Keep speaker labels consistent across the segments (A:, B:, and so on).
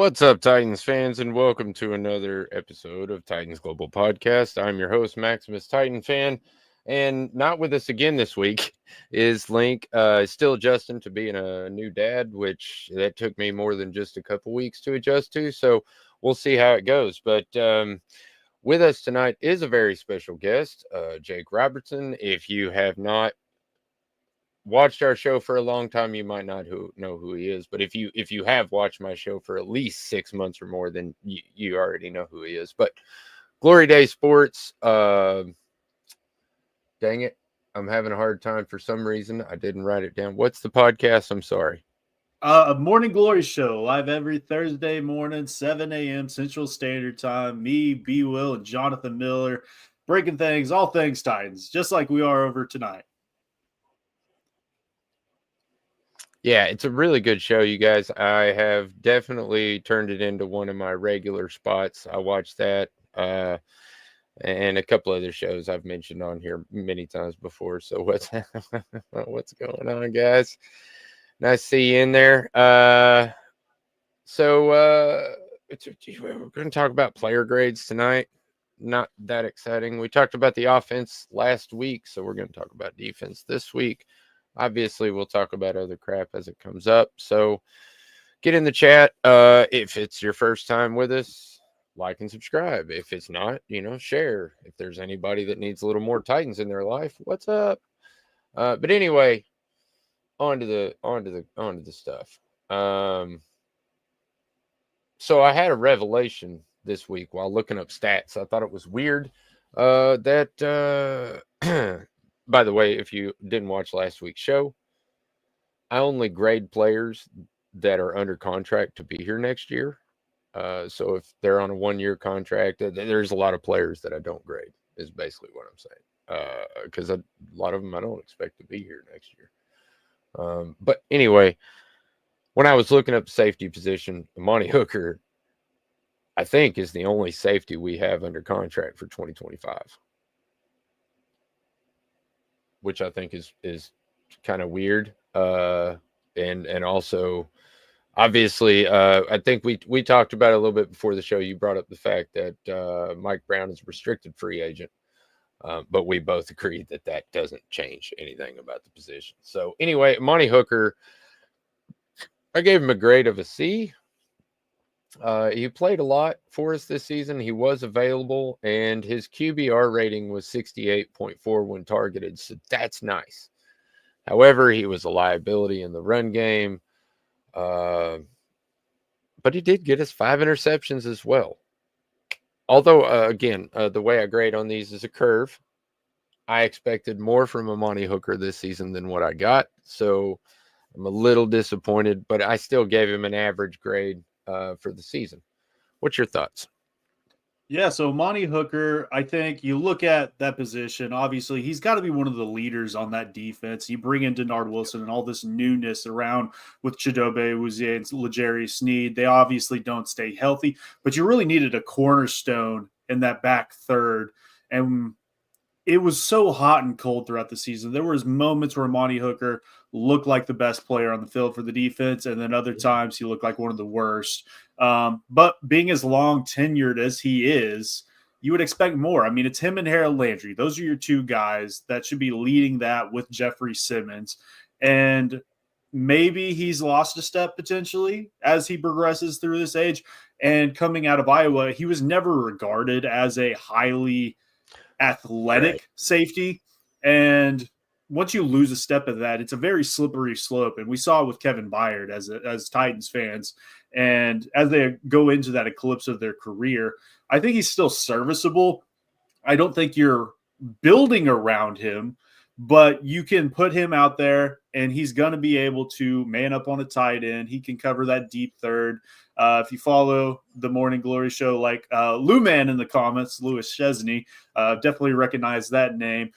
A: What's up, Titans fans, and welcome to another episode of Titans Global Podcast. I'm your host, Maximus Titan Fan, and not with us again this week is Link. Still adjusting to being a new dad, which that took me more than just a couple weeks to adjust to, so we'll see how it goes. But with us tonight is a very special guest, Jake Robertson. If you have not watched our show for a long time, you might not know who he is. But if you have watched my show for at least 6 months or more, then you already know who he is. But Glory Day Sports, dang it, I'm having a hard time for some reason. I didn't write it down. What's the podcast? I'm sorry.
B: A Morning Glory show, live every Thursday morning, 7 a.m. Central Standard Time. Me, B. Will, and Jonathan Miller breaking things, all things Titans, just like we are over tonight.
A: Yeah, it's a really good show, you guys. I have definitely turned it into one of my regular spots. I watch that and a couple other shows I've mentioned on here many times before. So what's going on, guys? Nice to see you in there. We're going to talk about player grades tonight. Not that exciting. We talked about the offense last week, so we're going to talk about defense this week. Obviously, we'll talk about other crap as it comes up. So get in the chat. If it's your first time with us, like and subscribe. If it's not, share. If there's anybody that needs a little more Titans in their life, what's up? But anyway, on to the stuff. So I had a revelation this week while looking up stats. I thought it was weird that by the way, if you didn't watch last week's show, I only grade players that are under contract to be here next year. So if they're on a 1-year contract, there's a lot of players that I don't grade, is basically what I'm saying. Because a lot of them I don't expect to be here next year. But anyway, when I was looking up the safety position, Amani Hooker, I think, is the only safety we have under contract for 2025. Which I think is kind of weird. And also, obviously, I think we talked about it a little bit before the show. You brought up the fact that Mike Brown is a restricted free agent. But we both agreed that doesn't change anything about the position. So anyway, Monty Hooker, I gave him a grade of a C. He played a lot for us this season. He was available, and his QBR rating was 68.4 when targeted, so that's nice. However, he was a liability in the run game, but he did get us 5 interceptions as well. Although, again, the way I grade on these is a curve. I expected more from Amani Hooker this season than what I got, so I'm a little disappointed, but I still gave him an average grade for the season. What's your thoughts?
B: Yeah, so Monty Hooker, I think you look at that position, obviously he's got to be one of the leaders on that defense. You bring in Denard Wilson and all this newness around with Chidobe Awuzie and L'Jarius Sneed. They obviously don't stay healthy, but you really needed a cornerstone in that back third. And it was so hot and cold throughout the season. There was moments where Monty Hooker looked like the best player on the field for the defense, and then other times he looked like one of the worst. But being as long tenured as he is, you would expect more. I mean, it's him and Harold Landry. Those are your two guys that should be leading that with Jeffrey Simmons. And maybe he's lost a step potentially as he progresses through this age. And coming out of Iowa, he was never regarded as a highly athletic safety. And once you lose a step of that, it's a very slippery slope. And we saw it with Kevin Byard as Titans fans. And as they go into that eclipse of their career, I think he's still serviceable. I don't think you're building around him, but you can put him out there and he's going to be able to man up on a tight end. He can cover that deep third. If you follow the Morning Glory show, like Lou Man in the comments, Louis Chesney, definitely recognize that name.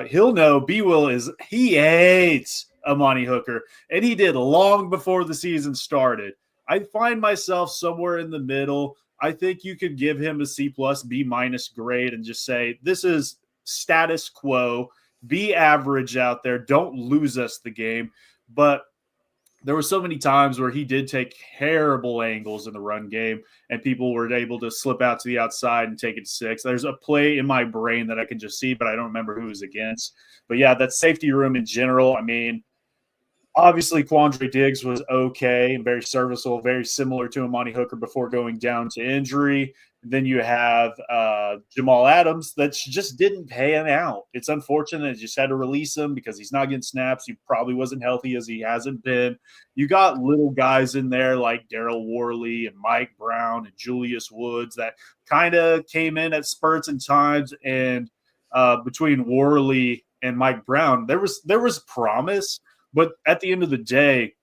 B: He'll know B-Will he hates Amani Hooker, and he did long before the season started. I find myself somewhere in the middle. I think you could give him a C+, B- grade and just say, this is status quo. Be average out there. Don't lose us the game. But there were so many times where he did take terrible angles in the run game and people were able to slip out to the outside and take it 6. There's a play in my brain that I can just see, but I don't remember who it was against. But yeah, that safety room in general, I mean, obviously, Quandre Diggs was okay and very serviceable, very similar to Amani Hooker before going down to injury. Then you have Jamal Adams that just didn't pan out. It's unfortunate. They just had to release him because he's not getting snaps. He probably wasn't healthy as he hasn't been. You got little guys in there like Daryl Worley and Mike Brown and Julius Woods that kind of came in at spurts and times. And between Worley and Mike Brown, there was promise. But at the end of the day,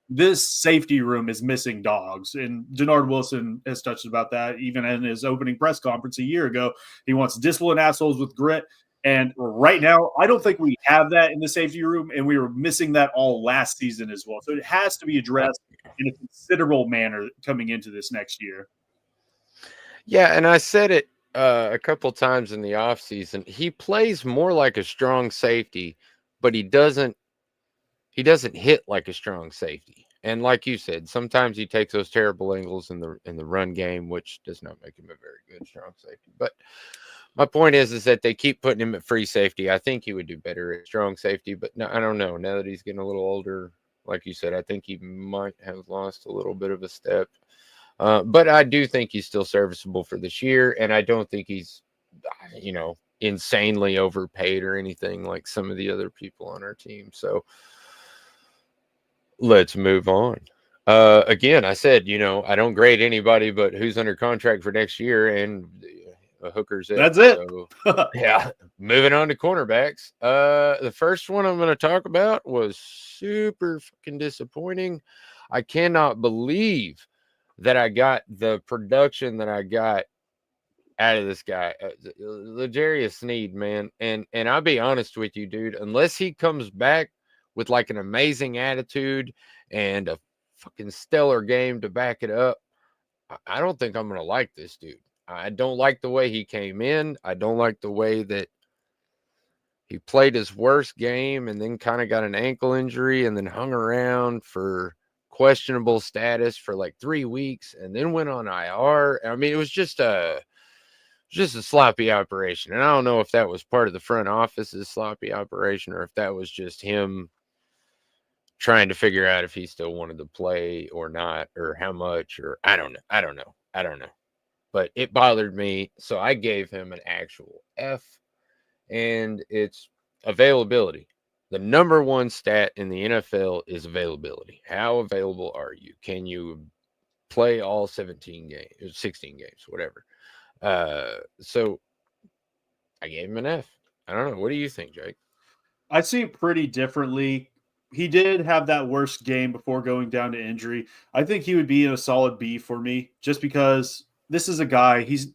B: this safety room is missing dogs. And Denard Wilson has touched about that even in his opening press conference a year ago. He wants disciplined assholes with grit. And right now, I don't think we have that in the safety room, and we were missing that all last season as well. So it has to be addressed in a considerable manner coming into this next year.
A: Yeah, and I said it a couple times in the offseason. He plays more like a strong safety, but he doesn't hit like a strong safety. And like you said, sometimes he takes those terrible angles in the run game, which does not make him a very good strong safety. But my point is that they keep putting him at free safety. I think he would do better at strong safety, but no, I don't know. Now that he's getting a little older, like you said, I think he might have lost a little bit of a step. But I do think he's still serviceable for this year, and I don't think he's, insanely overpaid or anything like some of the other people on our team. So let's move on. Again, I said, I don't grade anybody but who's under contract for next year, and Hooker's it.
B: That's it.
A: So, yeah, moving on to cornerbacks. The first one I'm going to talk about was super fucking disappointing. I cannot believe that I got the production that I got out of this guy, L'Jarius Sneed, man. And I'll be honest with you, dude, unless he comes back with like an amazing attitude and a fucking stellar game to back it up, I don't think I'm going to like this dude. I don't like the way he came in. I don't like the way that he played his worst game and then kind of got an ankle injury and then hung around for questionable status for like 3 weeks and then went on IR. I mean, it was just a sloppy operation. And I don't know if that was part of the front office's sloppy operation or if that was just him trying to figure out if he still wanted to play or not, or how much, or I don't know. But it bothered me. So I gave him an actual F, and it's availability. The number one stat in the NFL is availability. How available are you? Can you play all 17 games, 16 games, whatever? So I gave him an F. I don't know. What do you think, Jake?
B: I see it pretty differently. He did have that worst game before going down to injury. I think he would be in a solid B for me just because this is a guy, he's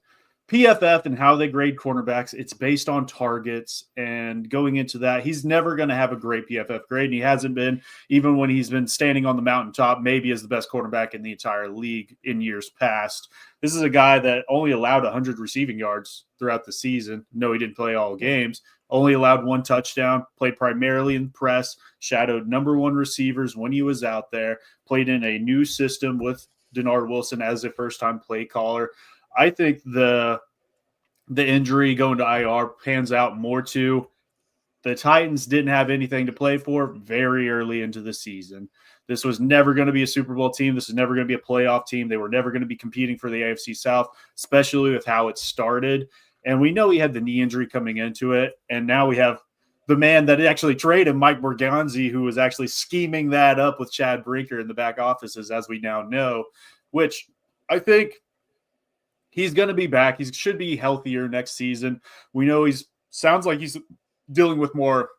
B: PFF and how they grade cornerbacks. It's based on targets, and going into that, he's never going to have a great PFF grade. And he hasn't been, even when he's been standing on the mountaintop, maybe as the best quarterback in the entire league in years past. This is a guy that only allowed 100 receiving yards throughout the season. No, he didn't play all games. Only allowed 1 touchdown, played primarily in press, shadowed number 1 receivers when he was out there, played in a new system with Denard Wilson as a first-time play caller. I think the injury going to IR pans out more to the Titans didn't have anything to play for very early into the season. This was never going to be a Super Bowl team. This is never going to be a playoff team. They were never going to be competing for the AFC South, especially with how it started. And we know he had the knee injury coming into it. And now we have the man that actually traded Mike Borgonzi, who was actually scheming that up with Chad Brinker in the back offices, as we now know, which I think he's going to be back. He should be healthier next season. We know sounds like he's dealing with more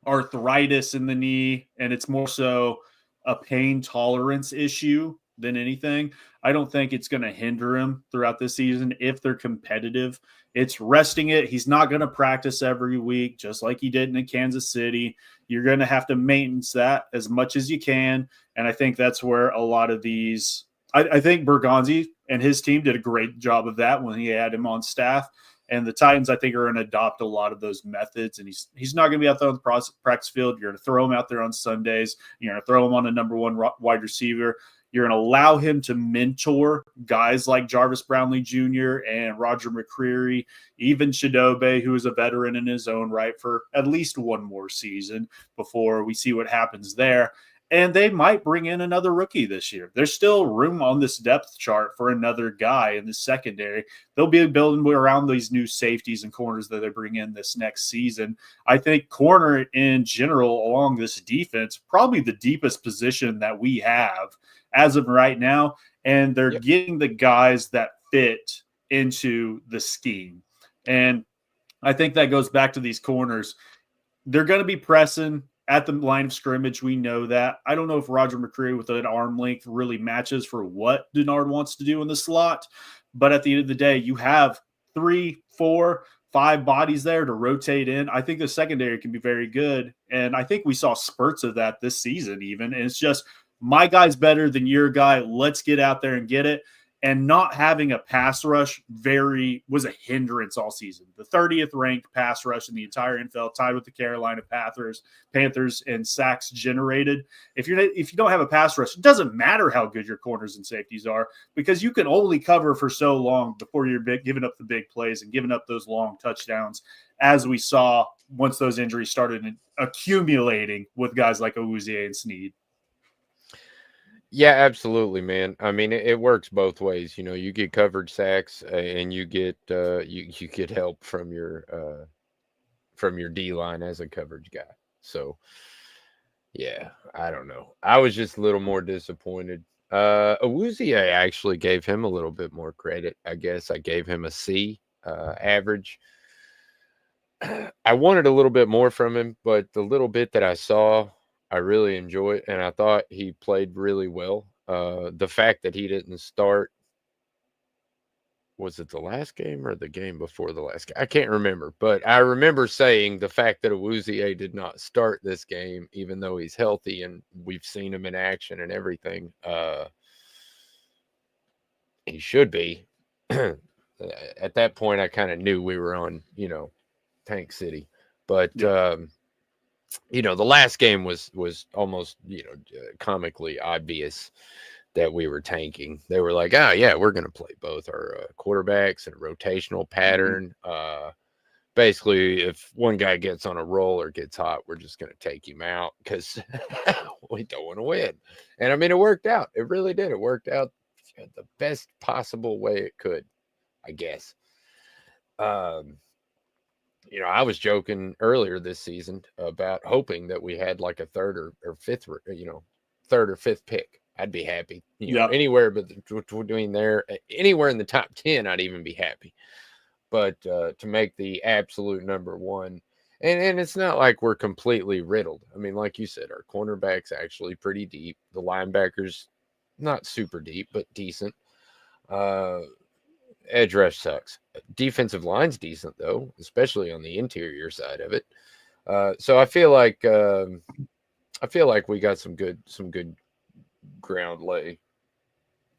B: arthritis in the knee, and it's more so a pain tolerance issue than anything. I don't think it's going to hinder him throughout this season if they're competitive. It's resting it. He's not going to practice every week, just like he did in Kansas City. You're going to have to maintenance that as much as you can. And I think that's where a lot of these, I think Bergonzi and his team did a great job of that when he had him on staff. And the Titans, I think, are going to adopt a lot of those methods. And he's not going to be out there on the practice field. You're going to throw him out there on Sundays. You're going to throw him on a number one wide receiver. You're going to allow him to mentor guys like Jarvis Brownlee Jr. and Roger McCreary, even Chidobe, who is a veteran in his own right, for at least one more season before we see what happens there. And they might bring in another rookie this year. There's still room on this depth chart for another guy in the secondary. They'll be building around these new safeties and corners that they bring in this next season. I think corner in general along this defense, probably the deepest position that we have as of right now. And they're getting the guys that fit into the scheme. And I think that goes back to these corners. They're going to be pressing at the line of scrimmage. We know that. I don't know if Roger McCreary with an arm length really matches for what Denard wants to do in the slot. But at the end of the day, you have 3, 4, 5 bodies there to rotate in. I think the secondary can be very good. And I think we saw spurts of that this season even. And it's just, my guy's better than your guy. Let's get out there and get it. And not having a pass rush was a hindrance all season. The 30th ranked pass rush in the entire NFL, tied with the Carolina Panthers in sacks generated. If you don't have a pass rush, it doesn't matter how good your corners and safeties are, because you can only cover for so long before you're giving up the big plays and giving up those long touchdowns, as we saw once those injuries started accumulating with guys like Awuzie and Snead.
A: Yeah, absolutely, man. I mean, it works both ways. You know, you get covered sacks and you get you get help from your D line as a coverage guy. So, yeah, I don't know. I was just a little more disappointed. Awuzie, I actually gave him a little bit more credit. I guess I gave him a C average. I wanted a little bit more from him, but the little bit that I saw, I really enjoyed, and I thought he played really well. The fact that he didn't start, was it the last game or the game before the last game? I can't remember, but I remember saying the fact that Awuzie did not start this game, even though he's healthy and we've seen him in action and everything. He should be. At that point, I kind of knew we were on, Tank City, but. Yeah. The last game was almost, comically obvious that we were tanking. They were like, oh, yeah, we're going to play both our quarterbacks in a rotational pattern. Mm-hmm. Basically, if one guy gets on a roll or gets hot, we're just going to take him out because we don't want to win. And, I mean, it worked out. It really did. It worked out the best possible way it could, I guess. I was joking earlier this season about hoping that we had like a third or fifth pick. I'd be happy. Anywhere between there, anywhere in the top 10, I'd even be happy. But to make the absolute number one, and it's not like we're completely riddled. I mean, like you said, our cornerback's actually pretty deep. The linebackers, not super deep, but decent. Edge rush sucks. Defensive line's decent though, especially on the interior side of it. So I feel like we got some good ground lay.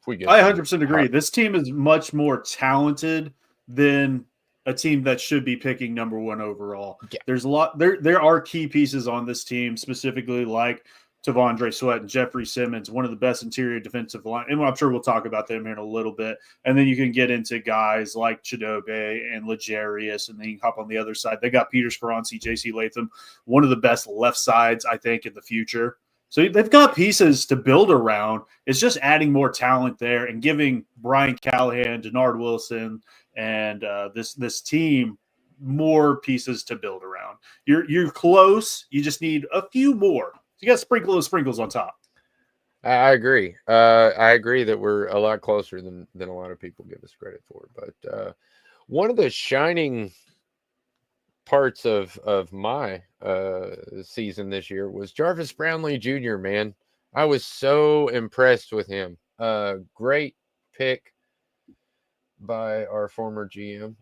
B: I 100% agree. This team is much more talented than a team that should be picking number one overall. Yeah. There's a lot. There are key pieces on this team, specifically like Tavondre Sweat and Jeffrey Simmons, one of the best interior defensive line. And I'm sure we'll talk about them here in a little bit. And then you can get into guys like Chidobe and Legarius, and then you can hop on the other side. They got Peter Skoronski, J.C. Latham, one of the best left sides, I think, in the future. So they've got pieces to build around. It's just adding more talent there and giving Brian Callahan, Denard Wilson, and this team more pieces to build around. You're close. You just need a few more. You got to sprinkle those sprinkles on top.
A: I agree. I agree that we're a lot closer than a lot of people give us credit for. But one of the shining parts of my season this year was Jarvis Brownlee Jr., man. I was so impressed with him. Great pick by our former GM.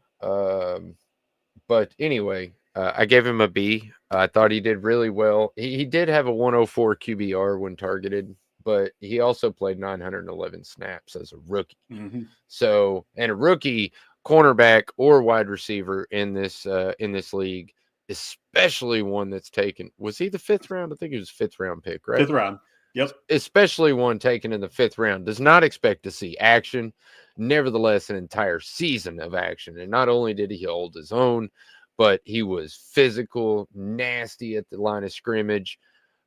A: But anyway, I gave him a B. I thought he did really well. He did have a 104 QBR when targeted, but he also played 911 snaps as a rookie.
B: Mm-hmm.
A: So, and a rookie cornerback or wide receiver in this league, especially one that's taken. Was he the 5th round? I think he was 5th round pick, right?
B: 5th round. Yep.
A: Especially one taken in the 5th round, does not expect to see action. Nevertheless, an entire season of action. And not only did he hold his own, but he was physical, nasty at the line of scrimmage.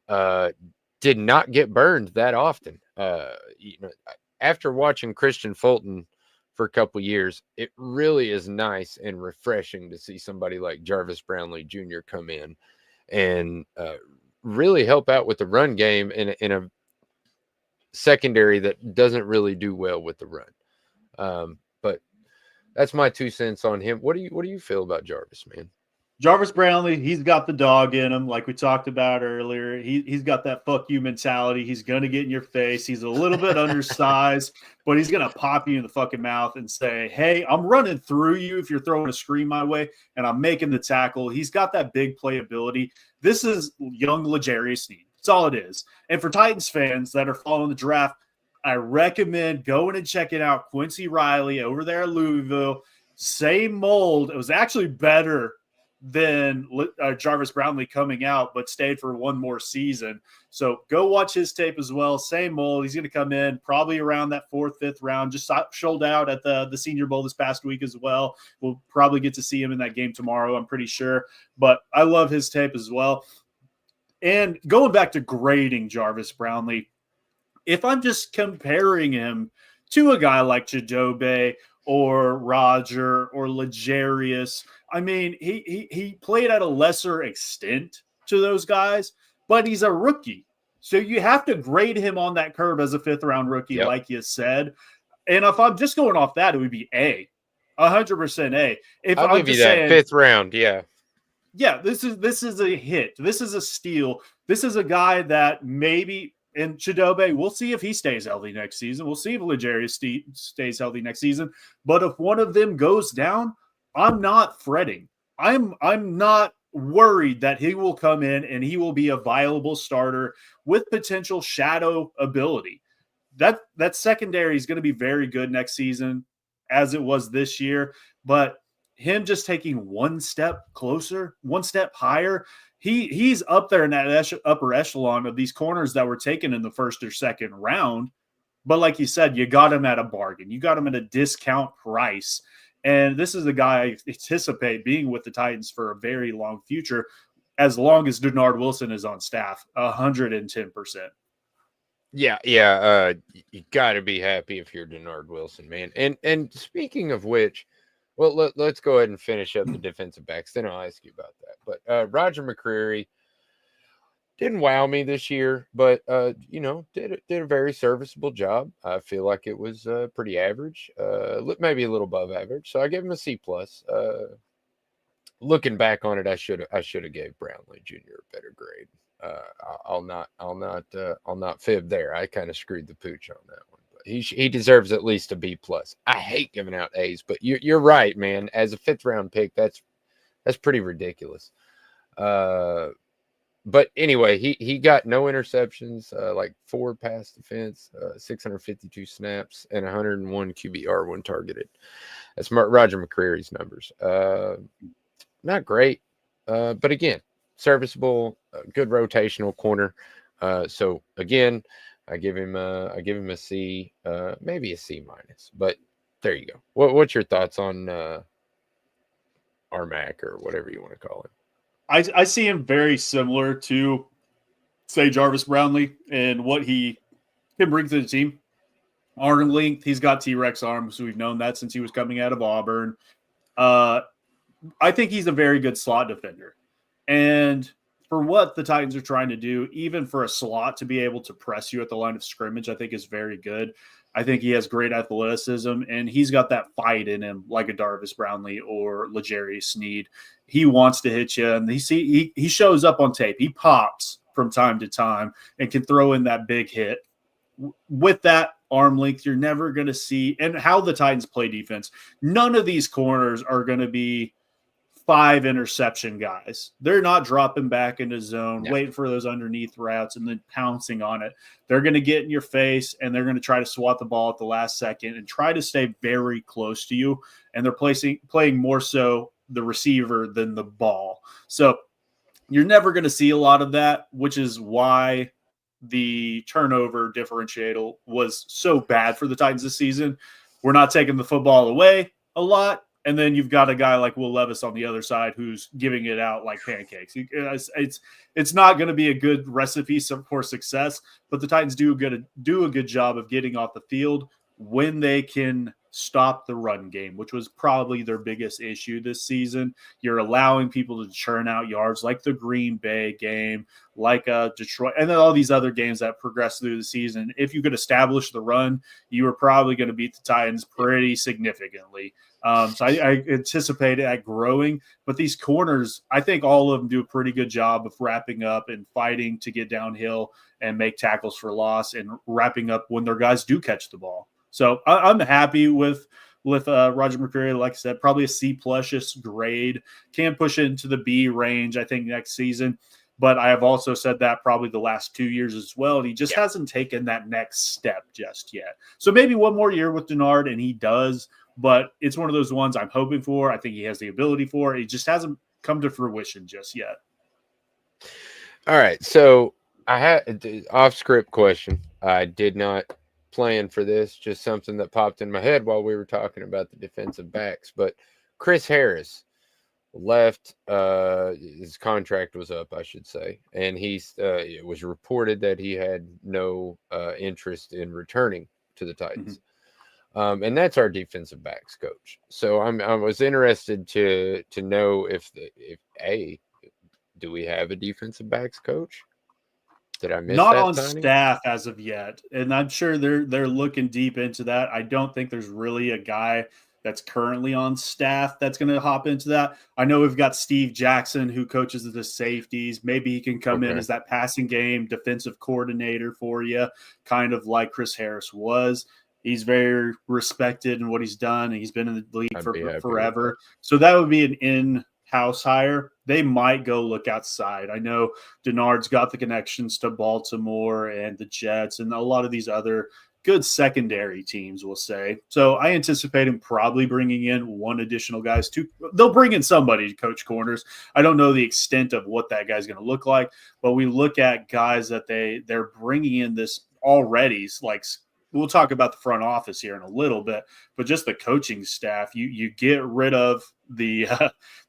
A: Did not get burned that often. After watching Christian Fulton for a couple years, it really is nice and refreshing to see somebody like Jarvis Brownlee Jr. come in and really help out with the run game in a secondary that doesn't really do well with the run. But that's my 2 cents on him. What do you feel about Jarvis, man?
B: Jarvis Brownlee, he's got the dog in him, like we talked about earlier. He's got that fuck you mentality. He's going to get in your face. He's a little bit undersized, but he's going to pop you in the fucking mouth and say, hey, I'm running through you if you're throwing a screen my way, and I'm making the tackle. He's got that big playability. This is young L'Jarius Sneed. That's all it is. And for Titans fans that are following the draft, I recommend going and checking out Quincy Riley over there at Louisville. Same mold. It was actually better than Jarvis Brownlee coming out, but stayed for one more season. So go watch his tape as well. Same mold. He's going to come in probably around that 4th, 5th round. Just sold out at the Senior Bowl this past week as well. We'll probably get to see him in that game tomorrow, I'm pretty sure. But I love his tape as well. And going back to grading Jarvis Brownlee, if I'm just comparing him to a guy like Chidobe or Roger or L'Jarius, I mean, he played at a lesser extent to those guys, but he's a rookie. So you have to grade him on that curve as a 5th round rookie,
A: Yep.
B: like you said. And if I'm just going off that, it would be A, 100% A. If
A: I'll
B: I'm
A: give you
B: just
A: that
B: saying,
A: 5th round, yeah.
B: Yeah, this is a hit. This is a steal. This is a guy that maybe in Chidobe, we'll see if he stays healthy next season. We'll see if L'Jarius stays healthy next season. But if one of them goes down, I'm not fretting. I'm not worried that he will come in and he will be a viable starter with potential shadow ability. That secondary is going to be very good next season, as it was this year. But him just taking one step closer, one step higher, he's up there in that upper echelon of these corners that were taken in the 1st or 2nd round. But like you said, you got him at a bargain. You got him at a discount price. And this is a guy I anticipate being with the Titans for a very long future, as long as Denard Wilson is on staff, 110%.
A: Yeah. You got to be happy if you're Denard Wilson, man. And speaking of which, well, let's go ahead and finish up the defensive backs. Then I'll ask you about that. But Roger McCreary didn't wow me this year, but did a very serviceable job. I feel like it was pretty average, maybe a little above average. So I gave him a C plus. Looking back on it, I should have gave Brownlee Jr. a better grade. I'll not fib there. I kind of screwed the pooch on that one. But he deserves at least a B plus. I hate giving out A's, but you're right, man. As a 5th round pick, that's pretty ridiculous. But anyway, he got no interceptions, like 4 pass defense, 652 snaps, and 101 QBR when targeted. That's Roger McCreary's numbers. Not great, but again, serviceable, good rotational corner. So again, I give him a C, maybe a C minus. But there you go. What's your thoughts on Armac or whatever you want to call him?
B: I see him very similar to, say, Jarvis Brownlee and what he can bring to the team. Arm length, he's got T-Rex arms. We've known that since he was coming out of Auburn. I think he's a very good slot defender. And for what the Titans are trying to do, even for a slot to be able to press you at the line of scrimmage, I think is very good. I think he has great athleticism, and he's got that fight in him like a Jarvis Brownlee or L'Jarius Sneed. He wants to hit you, and he shows up on tape. He pops from time to time and can throw in that big hit. With that arm length, you're never going to see – and how the Titans play defense, none of these corners are going to be 5 interception guys. They're not dropping back into zone,
A: No.
B: waiting for those underneath routes and then pouncing on it. They're going to get in your face and they're going to try to swat the ball at the last second and try to stay very close to you. And they're playing more so the receiver than the ball. So you're never going to see a lot of that, which is why the turnover differential was so bad for the Titans this season. We're not taking the football away a lot. And then you've got a guy like Will Levis on the other side who's giving it out like pancakes. It's not going to be a good recipe for success, but the Titans do a good job of getting off the field when they can stop the run game, which was probably their biggest issue this season. You're allowing people to churn out yards like the Green Bay game, like Detroit, and then all these other games that progress through the season. If you could establish the run, you were probably going to beat the Titans pretty significantly. So I anticipate it growing, but these corners, I think all of them do a pretty good job of wrapping up and fighting to get downhill and make tackles for loss and wrapping up when their guys do catch the ball. So I'm happy with Roger McCreary. Like I said, probably a C+ish grade. Can push it into the B range, I think, next season. But I have also said that probably the last 2 years as well. And he just hasn't taken that next step just yet. So maybe one more year with Denard, and he does. But it's one of those ones I'm hoping for. I think he has the ability for. It just hasn't come to fruition just yet.
A: All right. So I had an off-script question. I did not plan for this, just something that popped in my head while we were talking about the defensive backs. But Chris Harris left, his contract was up, I should say, and it was reported that he had no interest in returning to the Titans. And that's our defensive backs coach. So I was interested to know if do we have a defensive backs coach? Did I miss
B: Not
A: that
B: on
A: signing?
B: staff as of yet, and I'm sure they're looking deep into that. I don't think there's really a guy that's currently on staff that's going to hop into that. I know we've got Steve Jackson who coaches the safeties. Maybe he can come in as that passing game defensive coordinator for you, kind of like Chris Harris was. He's very respected in what he's done, and he's been in the league for forever. So that would be an in-house hire. They might go look outside. I know Denard's got the connections to Baltimore and the Jets and a lot of these other good secondary teams, we'll say. So I anticipate him probably bringing in one additional guys. They'll bring in somebody to coach corners. I don't know the extent of what that guy's going to look like, but we look at guys that they're bringing in this already, like – we'll talk about the front office here in a little bit, but just the coaching staff, you get rid of the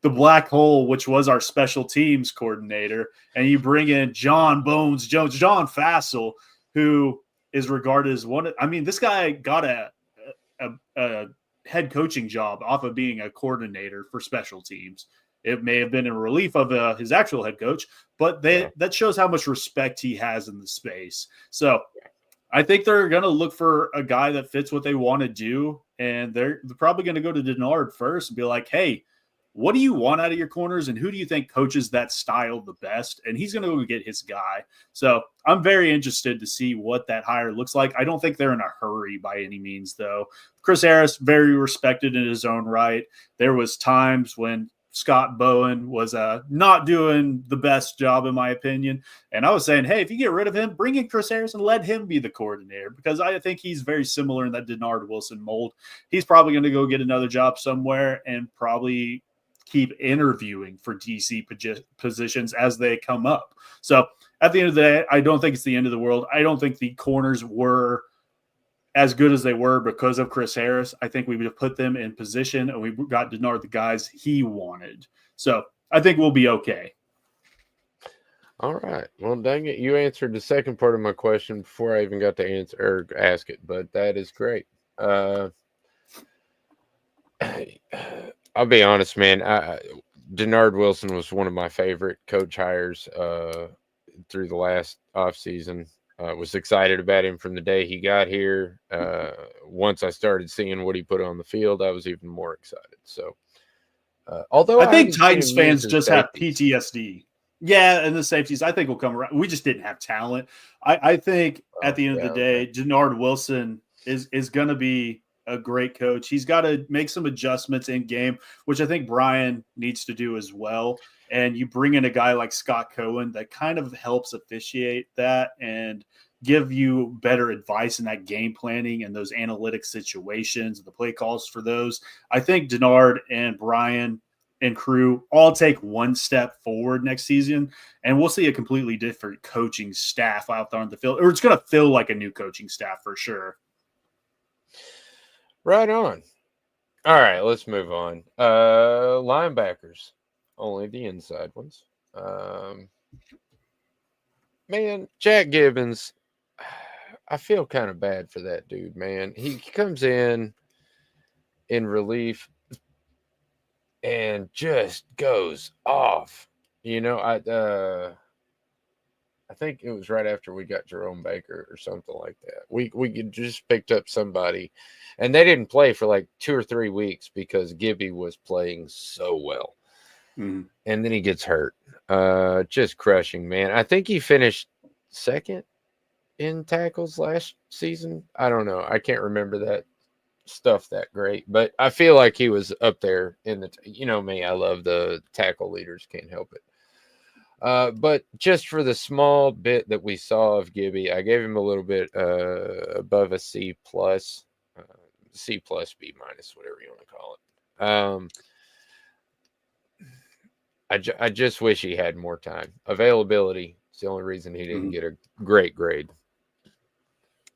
B: black hole, which was our special teams coordinator, and you bring in John Bones Jones, John Fassel, who is regarded as one. I mean, this guy got a head coaching job off of being a coordinator for special teams. It may have been in relief of his actual head coach, but that shows how much respect he has in the space. So I think they're going to look for a guy that fits what they want to do, and they're probably going to go to Denard first and be like, hey, what do you want out of your corners, and who do you think coaches that style the best? And he's going to go get his guy. So I'm very interested to see what that hire looks like. I don't think they're in a hurry by any means, though. Chris Harris, very respected in his own right. There was times when Scott Bowen was not doing the best job, in my opinion. And I was saying, hey, if you get rid of him, bring in Chris Harris and let him be the coordinator, because I think he's very similar in that Denard Wilson mold. He's probably going to go get another job somewhere and probably keep interviewing for DC positions as they come up. So at the end of the day, I don't think it's the end of the world. I don't think the corners were as good as they were because of Chris Harris. I think we would have put them in position, and we got Denard the guys he wanted. So I think we'll be okay.
A: All right. Well, dang it, you answered the second part of my question before I even got to answer or ask it, but that is great. I'll be honest, man. Denard Wilson was one of my favorite coach hires through the last offseason. Was excited about him from the day he got here. Once I started seeing what he put on the field, I was even more excited. So, although
B: I think Titans fans just have PTSD. Yeah, and the safeties, I think, will come around. We just didn't have talent. I think at the end of the day, Denard Wilson is going to be a great coach. He's got to make some adjustments in game, which I think Brian needs to do as well. And you bring in a guy like Scott Cohen that kind of helps officiate that and give you better advice in that game planning and those analytic situations, the play calls for those. I think Denard and Brian and crew all take one step forward next season, and we'll see a completely different coaching staff out there on the field, or it's going to feel like a new coaching staff for sure.
A: Right on. All right, let's move on. Linebackers, only the inside ones. Man, Jack Gibbons, I feel kind of bad for that dude, man. He comes in relief and just goes off. You know, I think it was right after we got Jerome Baker or something like that. We just picked up somebody, and they didn't play for like 2 or 3 weeks because Gibby was playing so well.
B: Mm.
A: And then he gets hurt. Just crushing, man. I think he finished second in tackles last season. I don't know. I can't remember that stuff that great, but I feel like he was up there in the, you know me, I love the tackle leaders, can't help it. But just for the small bit that we saw of Gibby, I gave him a little bit above a C plus, C plus, B minus, whatever you want to call it. I just wish he had more time. Availability is the only reason he didn't get a great grade.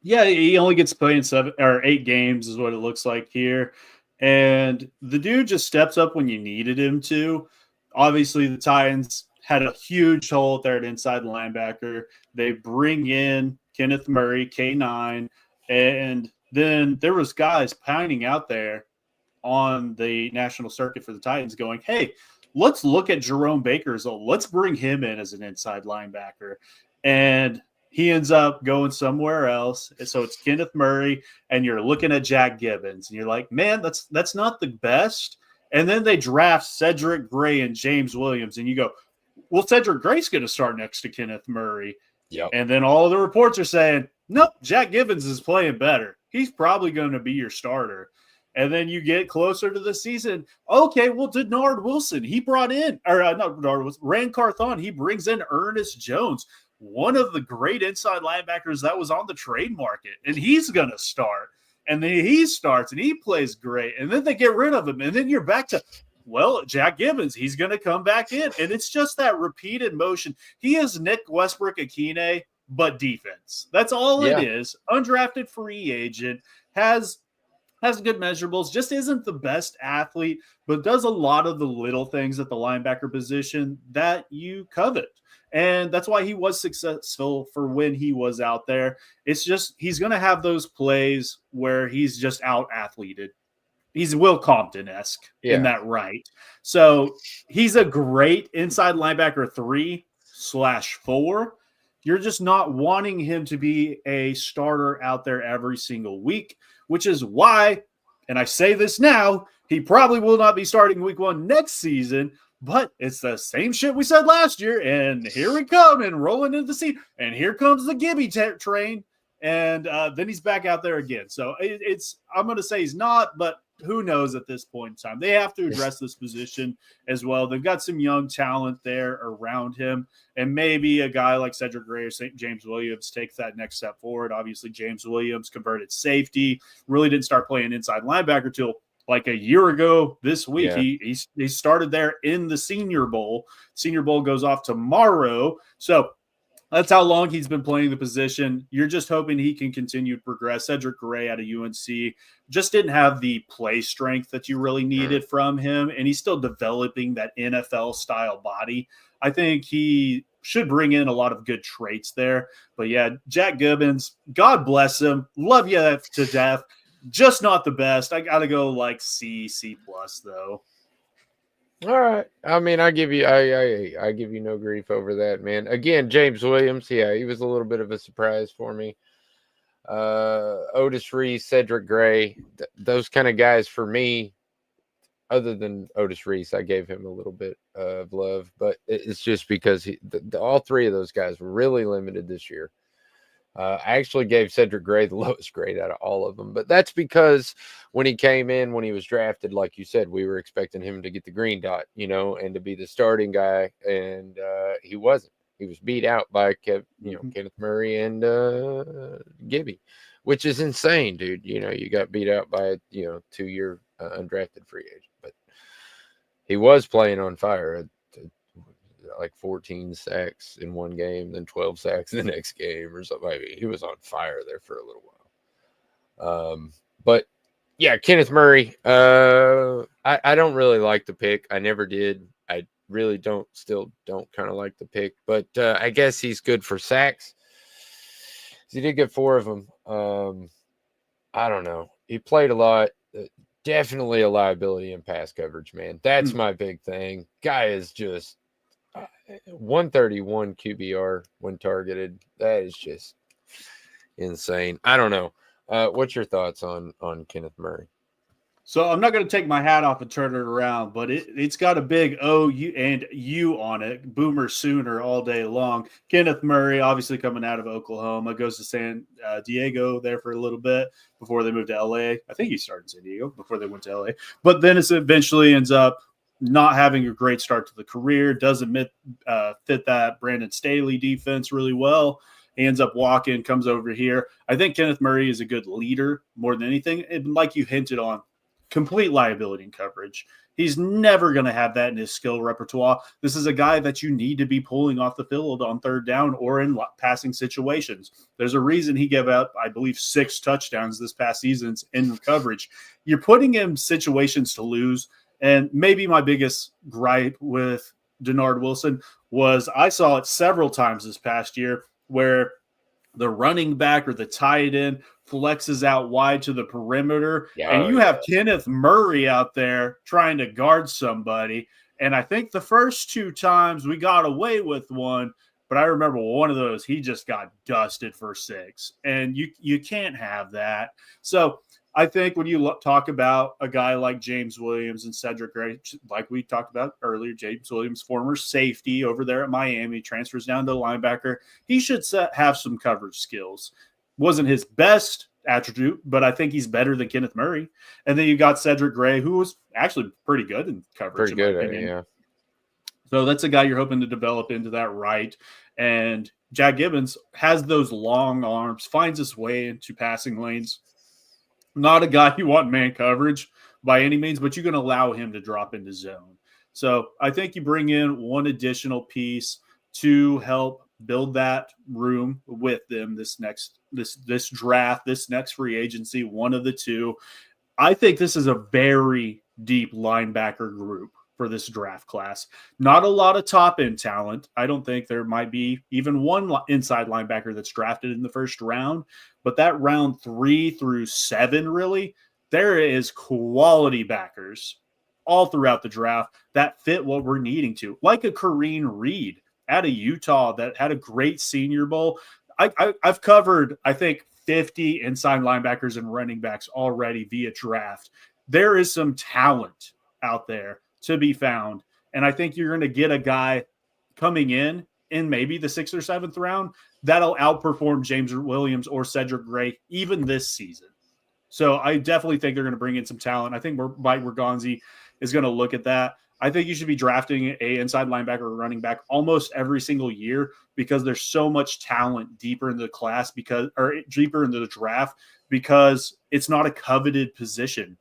B: Yeah, he only gets played in 7 or 8 games is what it looks like here. And the dude just steps up when you needed him to. Obviously, the Titans had a huge hole there at inside linebacker. They bring in Kenneth Murray, K9, and then there was guys pining out there on the national circuit for the Titans going, hey, let's look at Jerome Baker's. Let's bring him in as an inside linebacker. And he ends up going somewhere else. So it's Kenneth Murray, and you're looking at Jack Gibbons, and you're like, man, that's not the best. And then they draft Cedric Gray and James Williams, and you go, well, Cedric Gray's going to start next to Kenneth Murray.
A: Yep.
B: And then all of the reports are saying, nope, Jack Gibbons is playing better. He's probably going to be your starter. And then you get closer to the season. Okay, well, Denard Wilson, he brought in, or not Denard Wilson, Rand Carthon, he brings in Ernest Jones, one of the great inside linebackers that was on the trade market, and he's going to start. And then he starts, and he plays great. And then they get rid of him, and then you're back to, well, Jack Gibbons, he's going to come back in. And it's just that repeated motion. He is Nick Westbrook-Akine, but defense. That's all it is. Undrafted free agent, has good measurables, just isn't the best athlete, but does a lot of the little things at the linebacker position that you covet. And that's why he was successful for when he was out there. It's just he's going to have those plays where he's just out-athleted. He's Will Compton-esque in that right. So he's a great inside linebacker 3/4. You're just not wanting him to be a starter out there every single week, which is why, and I say this now, he probably will not be starting week 1 next season, but it's the same shit we said last year, and here we come and rolling into the season, and here comes the Gibby train, and then he's back out there again. So I'm going to say he's not, but who knows at this point in time. They have to address this position as well. They've got some young talent there around him, and maybe a guy like Cedric Gray or James Williams takes that next step forward. Obviously, James Williams converted safety, really didn't start playing inside linebacker till like a year ago this week. Yeah. He started there in the Senior Bowl. Senior Bowl goes off tomorrow. So that's how long he's been playing the position. You're just hoping he can continue to progress. Cedric Gray out of UNC just didn't have the play strength that you really needed from him, and he's still developing that NFL-style body. I think he should bring in a lot of good traits there. But, yeah, Jack Gibbons, God bless him. Love you to death. Just not the best. I got to go like C+, though.
A: All right. I mean, I give you no grief over that, man. Again, James Williams, yeah, he was a little bit of a surprise for me. Otis Reese, Cedric Gray, those kind of guys for me. Other than Otis Reese, I gave him a little bit of love, but it's just because all 3 of those guys were really limited this year. I actually gave Cedric Gray the lowest grade out of all of them, but that's because when he came in, when he was drafted, like you said, we were expecting him to get the green dot, and to be the starting guy, and he wasn't. He was beat out by Kenneth Murray and Gibby, which is insane, dude. You got beat out by a 2-year undrafted free agent, but he was playing on fire. Like 14 sacks in one game, then 12 sacks in the next game or something. I mean, he was on fire there for a little while. But yeah, Kenneth Murray. I don't really like the pick. I never did. I really still don't kind of like the pick. But I guess he's good for sacks. He did get 4 of them. I don't know. He played a lot. Definitely a liability in pass coverage, man. That's my big thing. Guy is just 131 QBR when targeted. That is just insane. I don't know. What's your thoughts on Kenneth Murray?
B: So I'm not going to take my hat off and turn it around, but it's got a big O and U on it. Boomer Sooner all day long. Kenneth Murray, obviously coming out of Oklahoma, goes to San Diego there for a little bit before they moved to LA. I think he started in San Diego before they went to LA. But then it eventually ends up not having a great start to the career. Doesn't fit that Brandon Staley defense really well. He ends up walking, comes over here. I think Kenneth Murray is a good leader more than anything. And like you hinted on, complete liability in coverage. He's never going to have that in his skill repertoire. This is a guy that you need to be pulling off the field on third down or in passing situations. There's a reason he gave out, I believe, 6 touchdowns this past season in coverage. You're putting him situations to lose. And maybe my biggest gripe with Denard Wilson was I saw it several times this past year where the running back or the tight end flexes out wide to the perimeter, and you have Kenneth Murray out there trying to guard somebody. And I think the first 2 times we got away with one, but I remember one of those, he just got dusted for 6. And you can't have that. So I think when you talk about a guy like James Williams and Cedric Gray, like we talked about earlier, James Williams, former safety over there at Miami, transfers down to linebacker. He should have some coverage skills. Wasn't his best attribute, but I think he's better than Kenneth Murray. And then you got Cedric Gray, who was actually pretty good in coverage.
A: Pretty good, yeah.
B: So that's a guy you're hoping to develop into that right. And Jack Gibbons has those long arms, finds his way into passing lanes. Not a guy you want man coverage by any means, but you can allow him to drop into zone. So I think you bring in one additional piece to help build that room with them this draft, this next free agency, one of the two. I think this is a very deep linebacker group for this draft class. Not a lot of top end talent. I don't think there might be even one inside linebacker that's drafted in the first round, but that round 3 through 7, really, there is quality backers all throughout the draft that fit what we're needing to, like a Kareem Reed out of Utah that had a great Senior Bowl. I've covered, I think, 50 inside linebackers and running backs already via draft. There is some talent out there to be found. And I think you're going to get a guy coming in maybe the 6th or 7th round that'll outperform James Williams or Cedric Gray even this season. So I definitely think they're going to bring in some talent. I think Mike Bergonzi is going to look at that. I think you should be drafting a inside linebacker or running back almost every single year because there's so much talent deeper into the class deeper into the draft because it's not a coveted position.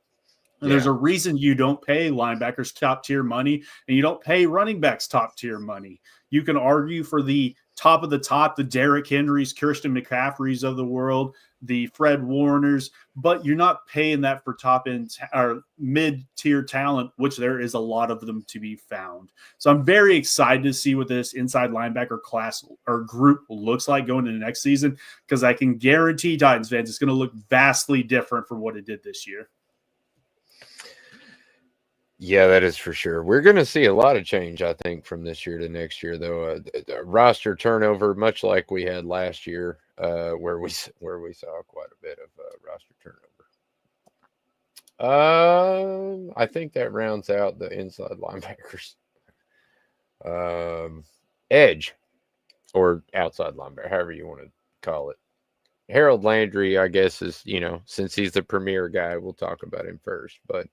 B: And there's a reason you don't pay linebackers top tier money and you don't pay running backs top tier money. You can argue for the top of the top, the Derrick Henrys, Kirsten McCaffreys of the world, the Fred Warners, but you're not paying that for top end or mid tier talent, which there is a lot of them to be found. So I'm very excited to see what this inside linebacker class or group looks like going into next season because I can guarantee Titans fans it's going to look vastly different from what it did this year.
A: Yeah, that is for sure. We're going to see a lot of change, I think, from this year to next year, though. Roster turnover, much like we had last year, where we saw quite a bit of roster turnover. I think that rounds out the inside linebackers. Edge or outside linebacker, however you want to call it. Harold Landry, I guess, is, since he's the premier guy, we'll talk about him first. But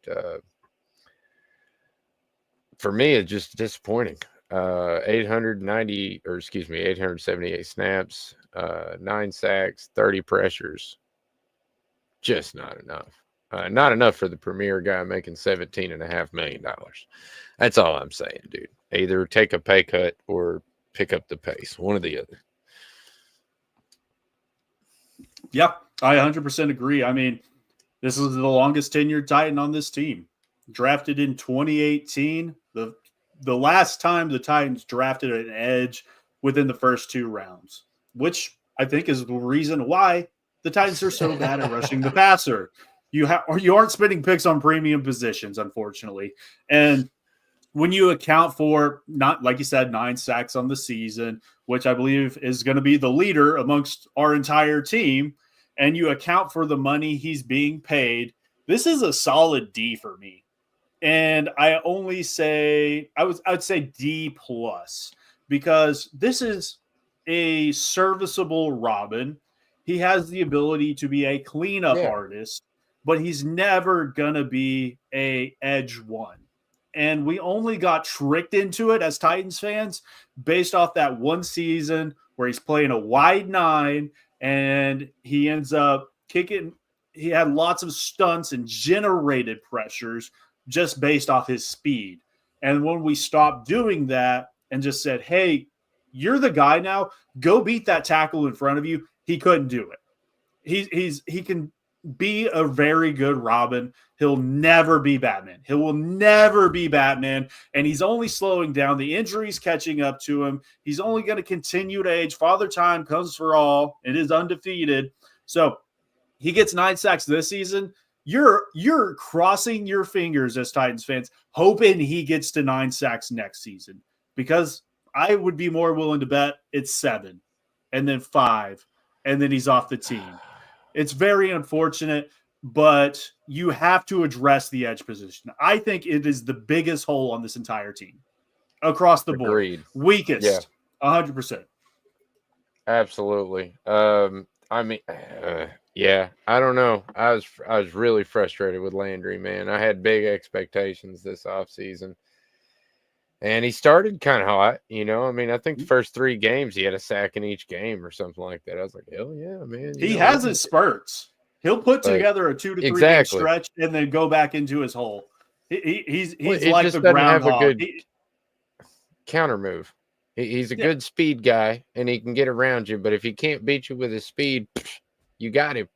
A: for me, it's just disappointing. 890, or excuse me, 878 snaps, 9 sacks, 30 pressures. Just not enough. Not enough for the premier guy making $17.5 million. That's all I'm saying, dude. Either take a pay cut or pick up the pace. One or the other.
B: Yeah, I 100% agree. I mean, this is the longest tenured Titan on this team. Drafted in 2018. The last time the Titans drafted an edge within the first 2 rounds, which I think is the reason why the Titans are so bad at rushing the passer. You aren't spending picks on premium positions, unfortunately. And when you account for, not like you said, 9 sacks on the season, which I believe is going to be the leader amongst our entire team, and you account for the money he's being paid, this is a solid D for me. And I only say I would say D plus, because this is a serviceable Robin. He has the ability to be a cleanup artist, but he's never gonna be a edge one. And we only got tricked into it as Titans fans based off that one season where he's playing a wide 9 and he ends up kicking. He had lots of stunts and generated pressures just based off his speed. And when we stopped doing that and just said, hey, you're the guy now, go beat that tackle in front of you, he couldn't do it. He can be a very good Robin. He'll never be Batman. He will never be Batman. And he's only slowing down. The injuries catching up to him. He's only going to continue to age. Father Time comes for all. It is undefeated. So he gets 9 sacks this season. You're crossing your fingers as Titans fans, hoping he gets to 9 sacks next season, because I would be more willing to bet it's 7 and then 5 and then he's off the team. It's very unfortunate, but you have to address the edge position. I think it is the biggest hole on this entire team across the board.
A: Agreed.
B: Weakest, 100%.
A: Absolutely. I mean, yeah, I don't know. I was really frustrated with Landry, man. I had big expectations this offseason. And he started kind of hot, I mean, I think the first 3 games he had a sack in each game or something like that. I was like, hell yeah, man.
B: He has his spurts. He'll put together a 2 to 3 game stretch and then go back into his hole. He's like the groundhog.
A: Counter move. He's a good speed guy, and he can get around you. But if he can't beat you with his speed, you got him.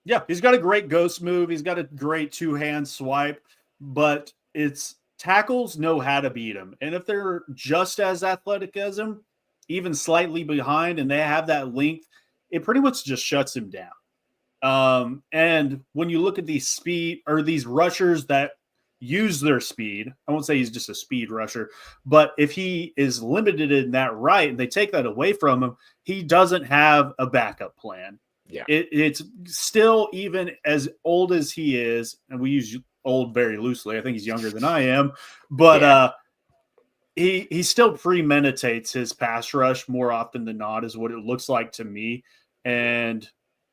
B: Yeah, he's got a great ghost move. He's got a great 2-hand swipe, but it's tackles know how to beat him. And if they're just as athletic as him, even slightly behind, and they have that length, it pretty much just shuts him down. And when you look at these speed or these rushers that use their speed, I won't say he's just a speed rusher, but if he is limited in that right and they take that away from him, he doesn't have a backup plan.
A: Yeah,
B: it's still, even as old as he is, and we use old very loosely. I think he's younger than I am, but he still premeditates his pass rush more often than not, is what it looks like to me. And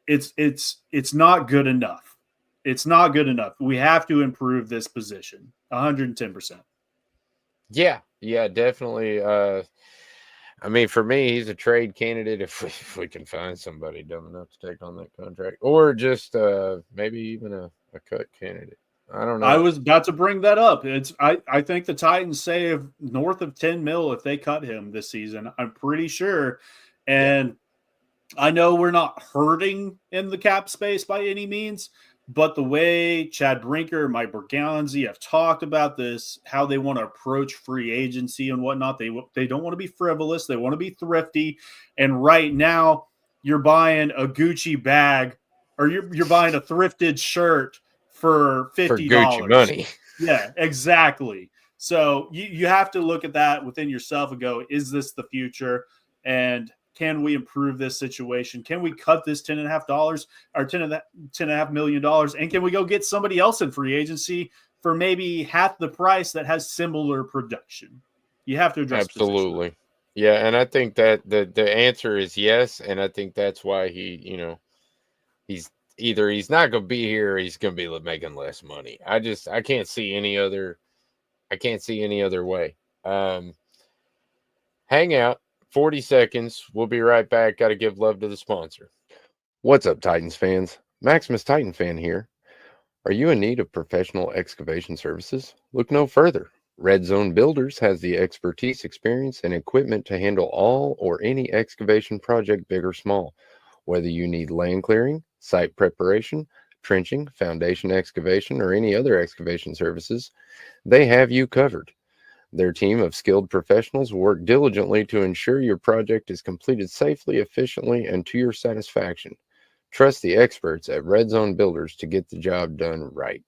B: it's not good enough. It's not good enough. We have to improve this position 110%.
A: Yeah, definitely. I mean, for me, he's a trade candidate if we can find somebody dumb enough to take on that contract, or just maybe even a cut candidate. I don't know.
B: I was about to bring that up. I think the Titans save north of 10 mil if they cut him this season. I'm pretty sure. And I know we're not hurting in the cap space by any means, but the way Chad Brinker, Mike Berganzi have talked about this, how they want to approach free agency and whatnot, they don't want to be frivolous. They want to be thrifty. And right now, you're buying a Gucci bag, or you're buying a thrifted shirt for $50.
A: For Gucci money.
B: Yeah, exactly. So you have to look at that within yourself and go, is this the future? And can we improve this situation? Can we cut this $10.5 or $10.5 million? And can we go get somebody else in free agency for maybe half the price that has similar production? You have to address
A: absolutely. Yeah, and I think that the answer is yes, and I think that's why he's either he's not going to be here or he's going to be making less money. I can't see any other way. Um Hang out 40 seconds. We'll be right back. Got to give love to the sponsor. What's up, Titans fans? Maximus Titan fan here. Are you in need of professional excavation services? Look no further. Red Zone Builders has the expertise, experience, and equipment to handle all or any excavation project, big or small. Whether you need land clearing, site preparation, trenching, foundation excavation, or any other excavation services, they have you covered. Their team of skilled professionals work diligently to ensure your project is completed safely, efficiently, and to your satisfaction. Trust the experts at Red Zone Builders to get the job done right.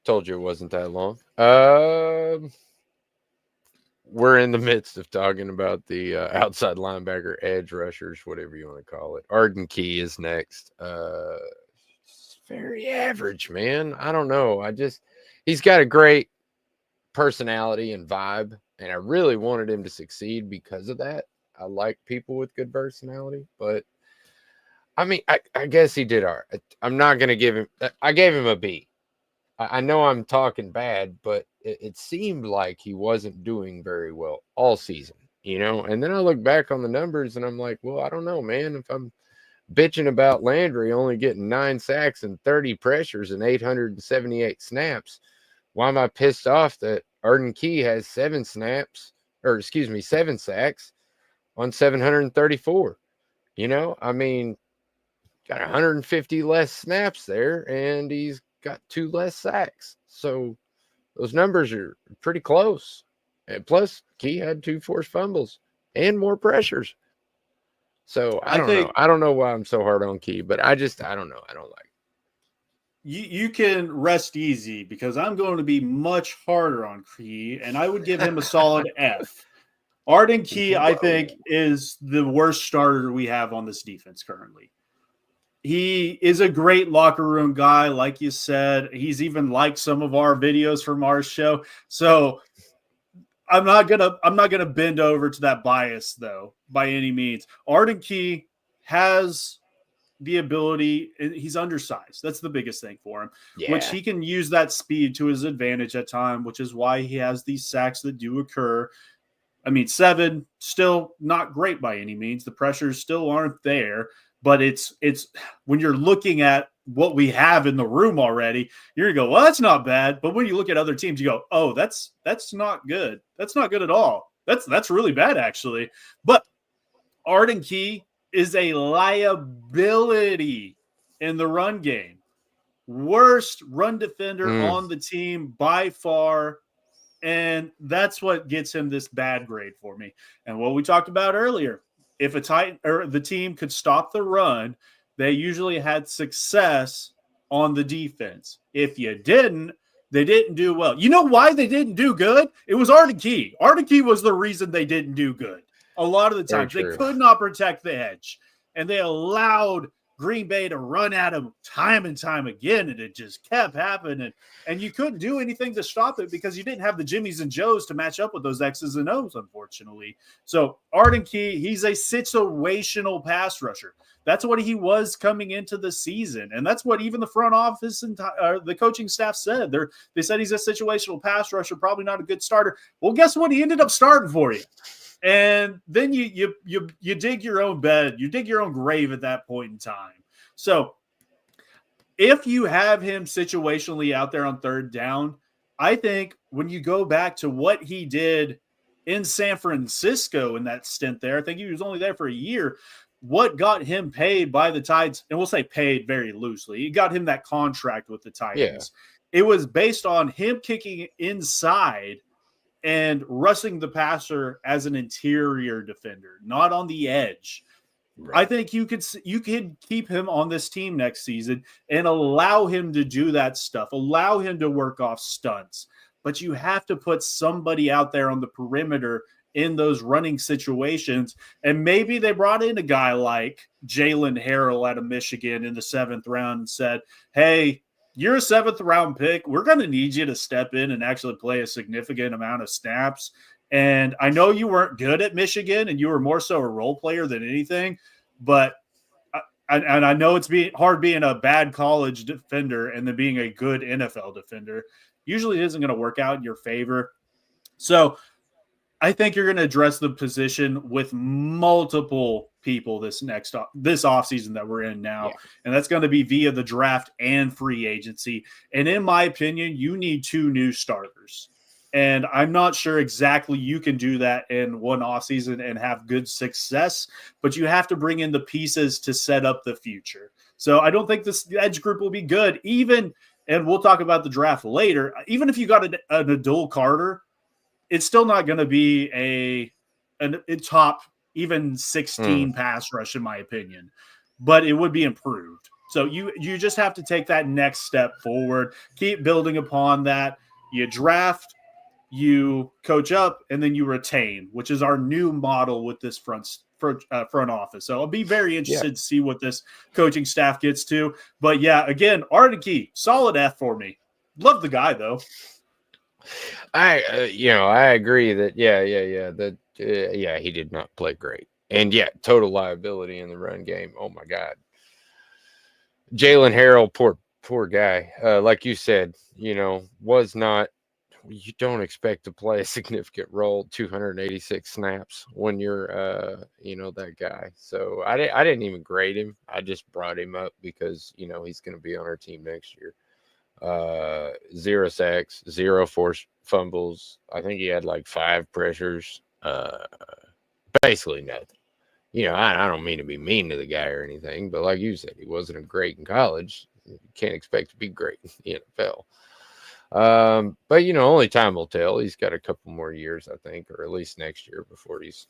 A: Told you it wasn't that long. We're in the midst of talking about the outside linebacker, edge rushers, whatever you want to call it. Arden Key is next. Very average, man. I don't know. He's got a great personality and vibe, and I really wanted him to succeed because of that. I like people with good personality, but I mean, I guess he did all right. I'm not going to give him, I gave him a B. I know I'm talking bad, but it seemed like he wasn't doing very well all season, And then I look back on the numbers and I'm like, well, I don't know, man. If I'm bitching about Landry only getting 9 sacks and 30 pressures and 878 snaps, why am I pissed off that Arden Key has 7 sacks on 734? I mean, got 150 less snaps there, and he's got 2 less sacks. So those numbers are pretty close. And plus, Key had 2 forced fumbles and more pressures. So I
B: I
A: don't know.
B: think
A: I don't know why I'm so hard on Key, but I don't know. I don't like it.
B: you can rest easy because I'm going to be much harder on Key, and I would give him a solid F. Arden Key, I think, is the worst starter we have on this defense currently. He is a great locker room guy, like you said. He's even liked some of our videos from our show. So I'm not gonna bend over to that bias though, by any means. Arden Key has the ability, he's undersized. That's the biggest thing for him, which
A: Yeah.
B: he can use that speed to his advantage at time, which is why he has these sacks that do occur. I mean, 7 still not great by any means. The pressures still aren't there, but it's when you're looking at what we have in the room already, you're gonna go, well, that's not bad. But when you look at other teams, you go, oh, that's not good. That's not good at all. That's really bad actually. But Arden Key is a liability in the run game. Worst run defender on the team by far. And that's what gets him this bad grade for me. And what we talked about earlier, if a Titan or the team could stop the run, they usually had success on the defense. If you didn't, they didn't do well. You know why they didn't do good? It was Arden Key. Arden Key was the reason they didn't do good. A lot of the times they could not protect the edge, and they allowed Green Bay to run at him time and time again, and it just kept happening. And you couldn't do anything to stop it because you didn't have the Jimmies and Joes to match up with those X's and O's, unfortunately. So Arden Key, he's a situational pass rusher. That's what he was coming into the season. And that's what even the front office and the coaching staff said. They said he's a situational pass rusher, probably not a good starter. Well, guess what? He ended up starting for you. And then you dig your own bed. You dig your own grave at that point in time. So if you have him situationally out there on third down, I think when you go back to what he did in San Francisco in that stint there, I think he was only there for a year. What got him paid by the Titans, and we'll say paid very loosely, it got him that contract with the Titans. Yeah. It was based on him kicking inside and rushing the passer as an interior defender, not on the edge. Right. I think you could keep him on this team next season and allow him to do that stuff, allow him to work off stunts. But you have to put somebody out there on the perimeter in those running situations. And maybe they brought in a guy like Jalen Harrell out of Michigan in the 7th round and said, hey, you're a 7th round pick. We're going to need you to step in and actually play a significant amount of snaps. And I know you weren't good at Michigan and you were more so a role player than anything, but and I know it's hard being a bad college defender and then being a good NFL defender. Usually it isn't going to work out in your favor. So I think you're going to address the position with multiple people this offseason that we're in now.
A: Yeah.
B: And that's going to be via the draft and free agency. And in my opinion, you need 2 new starters. And I'm not sure exactly you can do that in one offseason and have good success, but you have to bring in the pieces to set up the future. So I don't think this edge group will be good. Even, and we'll talk about the draft later, even if you got an Adul Carter, it's still not going to be a top even 16 pass rush, in my opinion, but it would be improved. So you just have to take that next step forward, keep building upon that. You draft, you coach up, and then you retain, which is our new model with this front office. So I'll be very interested to see what this coaching staff gets to. But yeah, again, Ardenke, solid F for me. Love the guy though.
A: I agree that he did not play great, and total liability in the run game. Oh my God, Jalen Harrell, poor guy. Like you said, was not. You don't expect to play a significant role, 286 snaps when you're that guy. So I didn't even grade him. I just brought him up because he's going to be on our team next year. 0 sacks, 0 forced fumbles. I think he had like 5 pressures. Basically nothing. I don't mean to be mean to the guy or anything, but like you said, he wasn't great in college. You can't expect to be great in the NFL. But only time will tell. He's got a couple more years, I think, or at least next year before he's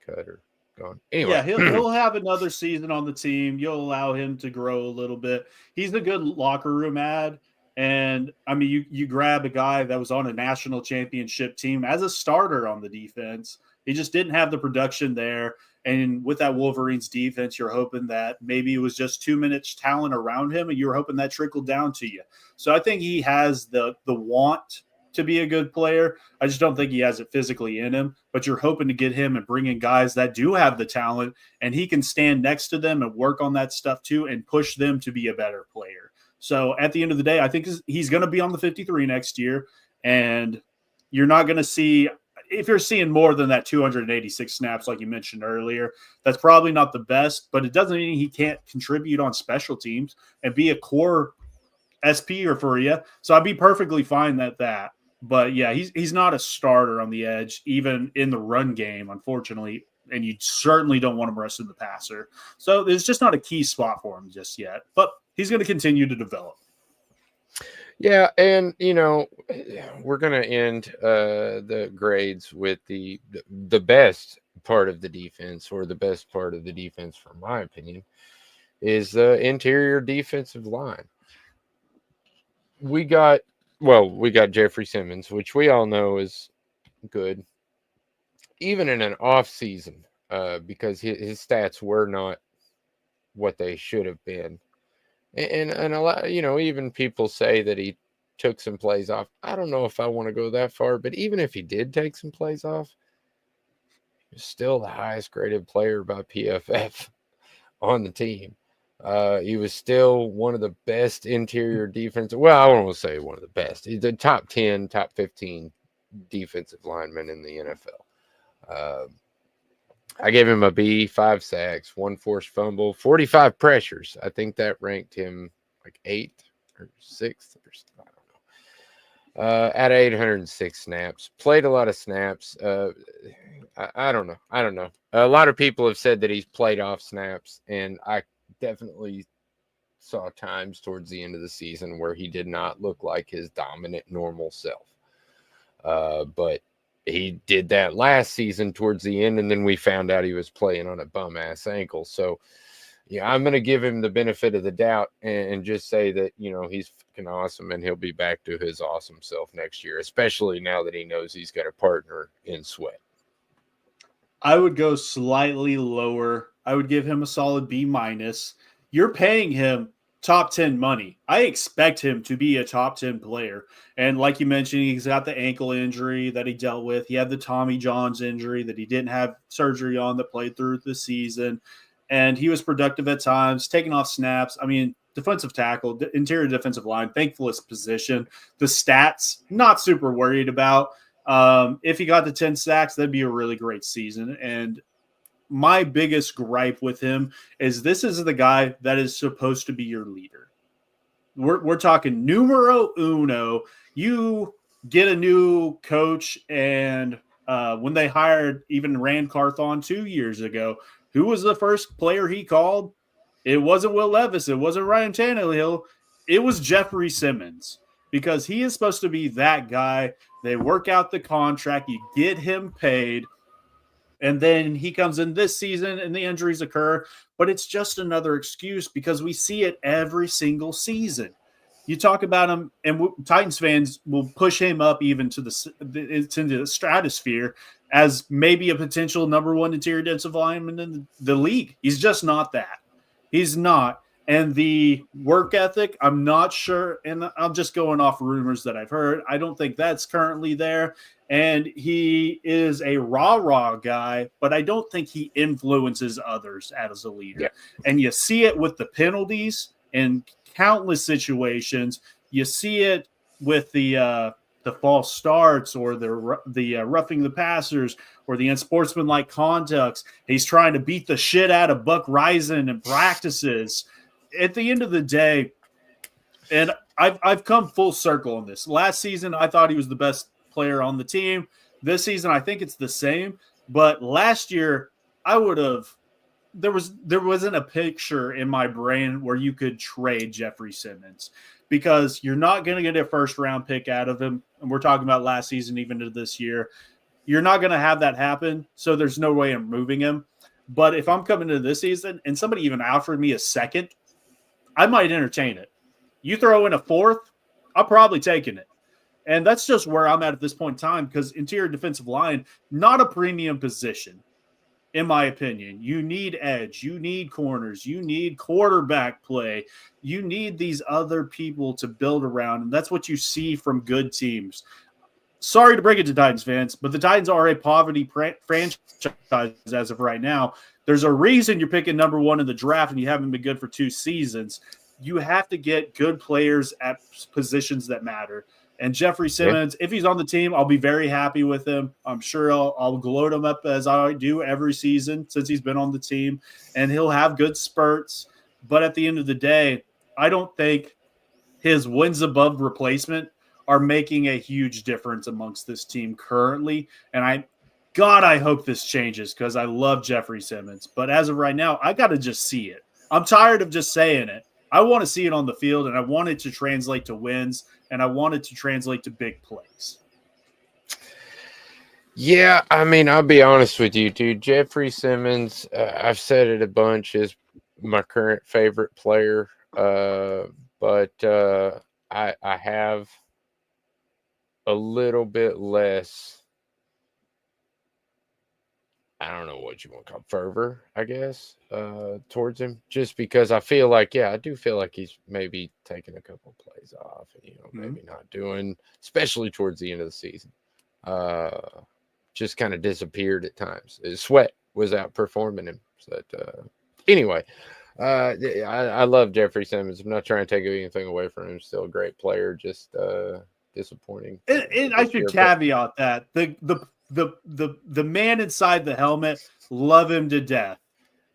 A: cut or gone. Anyway,
B: yeah, he'll have another season on the team. You'll allow him to grow a little bit. He's a good locker room ad. And I mean, you grab a guy that was on a national championship team as a starter on the defense. He just didn't have the production there. And with that Wolverines defense, you're hoping that maybe it was just too much talent around him, and you're hoping that trickled down to you. So I think he has the want to be a good player. I just don't think he has it physically in him, but you're hoping to get him and bring in guys that do have the talent, and he can stand next to them and work on that stuff too and push them to be a better player. So at the end of the day, I think he's going to be on the 53 next year, and you're not going to see – if you're seeing more than that 286 snaps, like you mentioned earlier, that's probably not the best, but it doesn't mean he can't contribute on special teams and be a core SP for you. So I'd be perfectly fine at that. But yeah, he's not a starter on the edge, even in the run game, unfortunately. And you certainly don't want him resting the passer. So there's just not a key spot for him just yet. But he's going to continue to develop.
A: Yeah, and we're gonna end the grades with the best part of the defense, or the best part of the defense, from my opinion, is the interior defensive line. We got Jeffrey Simmons, which we all know is good, even in an off season, because his stats were not what they should have been. And a lot, even people say that he took some plays off. I don't know if I want to go that far, but even if he did take some plays off, he was still the highest graded player by PFF on the team. He was still one of the best interior defense. Well, I won't say one of the best. He's the top 10, top 15 defensive lineman in the NFL. I gave him a B, 5 sacks, 1 forced fumble, 45 pressures. I think that ranked him like 8th or 6th or something. I don't know. At 806 snaps, played a lot of snaps. I don't know. A lot of people have said that he's played off snaps, and I definitely saw times towards the end of the season where he did not look like his dominant, normal self. But he did that last season towards the end, and then we found out he was playing on a bum-ass ankle. So, yeah, I'm going to give him the benefit of the doubt and just say that, he's fucking awesome, and he'll be back to his awesome self next year, especially now that he knows he's got a partner in Sweat.
B: I would go slightly lower. I would give him a solid B-. You're paying him top 10 money. I expect him to be a top 10 player. And like you mentioned, he's got the ankle injury that he dealt with. He had the Tommy John's injury that he didn't have surgery on that played through the season. And he was productive at times, taking off snaps. I mean, defensive tackle, interior defensive line, thankfulest position. The stats, not super worried about. If he got the 10 sacks, that'd be a really great season. And my biggest gripe with him is this is the guy that is supposed to be your leader. We're talking numero uno. You get a new coach, and when they hired even Rand Carthon 2 years ago, who was the first player he called? It wasn't Will Levis. It wasn't Ryan Tannehill. It was Jeffrey Simmons, because he is supposed to be that guy. They work out the contract. You get him paid. And then he comes in this season and the injuries occur, but it's just another excuse because we see it every single season. You talk about him, and Titans fans will push him up even to the stratosphere as maybe a potential number one interior defensive lineman in the league. He's just not that. He's not. And the work ethic, I'm not sure. And I'm just going off rumors that I've heard. I don't think that's currently there. And he is a rah-rah guy, but I don't think he influences others as a leader.
A: Yeah.
B: And you see it with the penalties in countless situations. You see it with the false starts or the roughing the passers or the unsportsmanlike conducts. He's trying to beat the shit out of Buck Reisen in practices. At the end of the day, and I've come full circle on this. Last season, I thought he was the best player on the team. This season, I think it's the same. But last year, I would have. There wasn't a picture in my brain where you could trade Jeffrey Simmons, because you're not going to get a first round pick out of him. And we're talking about last season, even to this year. You're not going to have that happen. So there's no way I'm moving him. But if I'm coming into this season and somebody even offered me a second, I might entertain it. You throw in a fourth, I'm probably taking it. And that's just where I'm at this point in time, because interior defensive line, not a premium position, in my opinion. You need edge. You need corners. You need quarterback play. You need these other people to build around, and that's what you see from good teams. Sorry to break it to Titans fans, but the Titans are a poverty franchise as of right now. There's a reason you're picking number one in the draft and you haven't been good for 2 seasons. You have to get good players at positions that matter. And Jeffrey Simmons, if he's on the team, I'll be very happy with him. I'm sure I'll gloat him up as I do every season since he's been on the team. And he'll have good spurts. But at the end of the day, I don't think his wins above replacement are making a huge difference amongst this team currently. And I hope this changes, because I love Jeffrey Simmons. But as of right now, I got to just see it. I'm tired of just saying it. I want to see it on the field, and I want it to translate to wins, and I want it to translate to big plays.
A: Yeah, I mean, I'll be honest with you, dude. Jeffrey Simmons, I've said it a bunch, is my current favorite player. But I have a little bit less, I don't know what you want to call fervor, I guess, towards him, just because I feel like, I do feel like he's maybe taking a couple plays off and, maybe not doing, especially towards the end of the season. Just kind of disappeared at times. His sweat was outperforming him. But anyway, I love Jeffrey Simmons. I'm not trying to take anything away from him. Still a great player, just disappointing.
B: And I should caveat that the man inside the helmet, love him to death.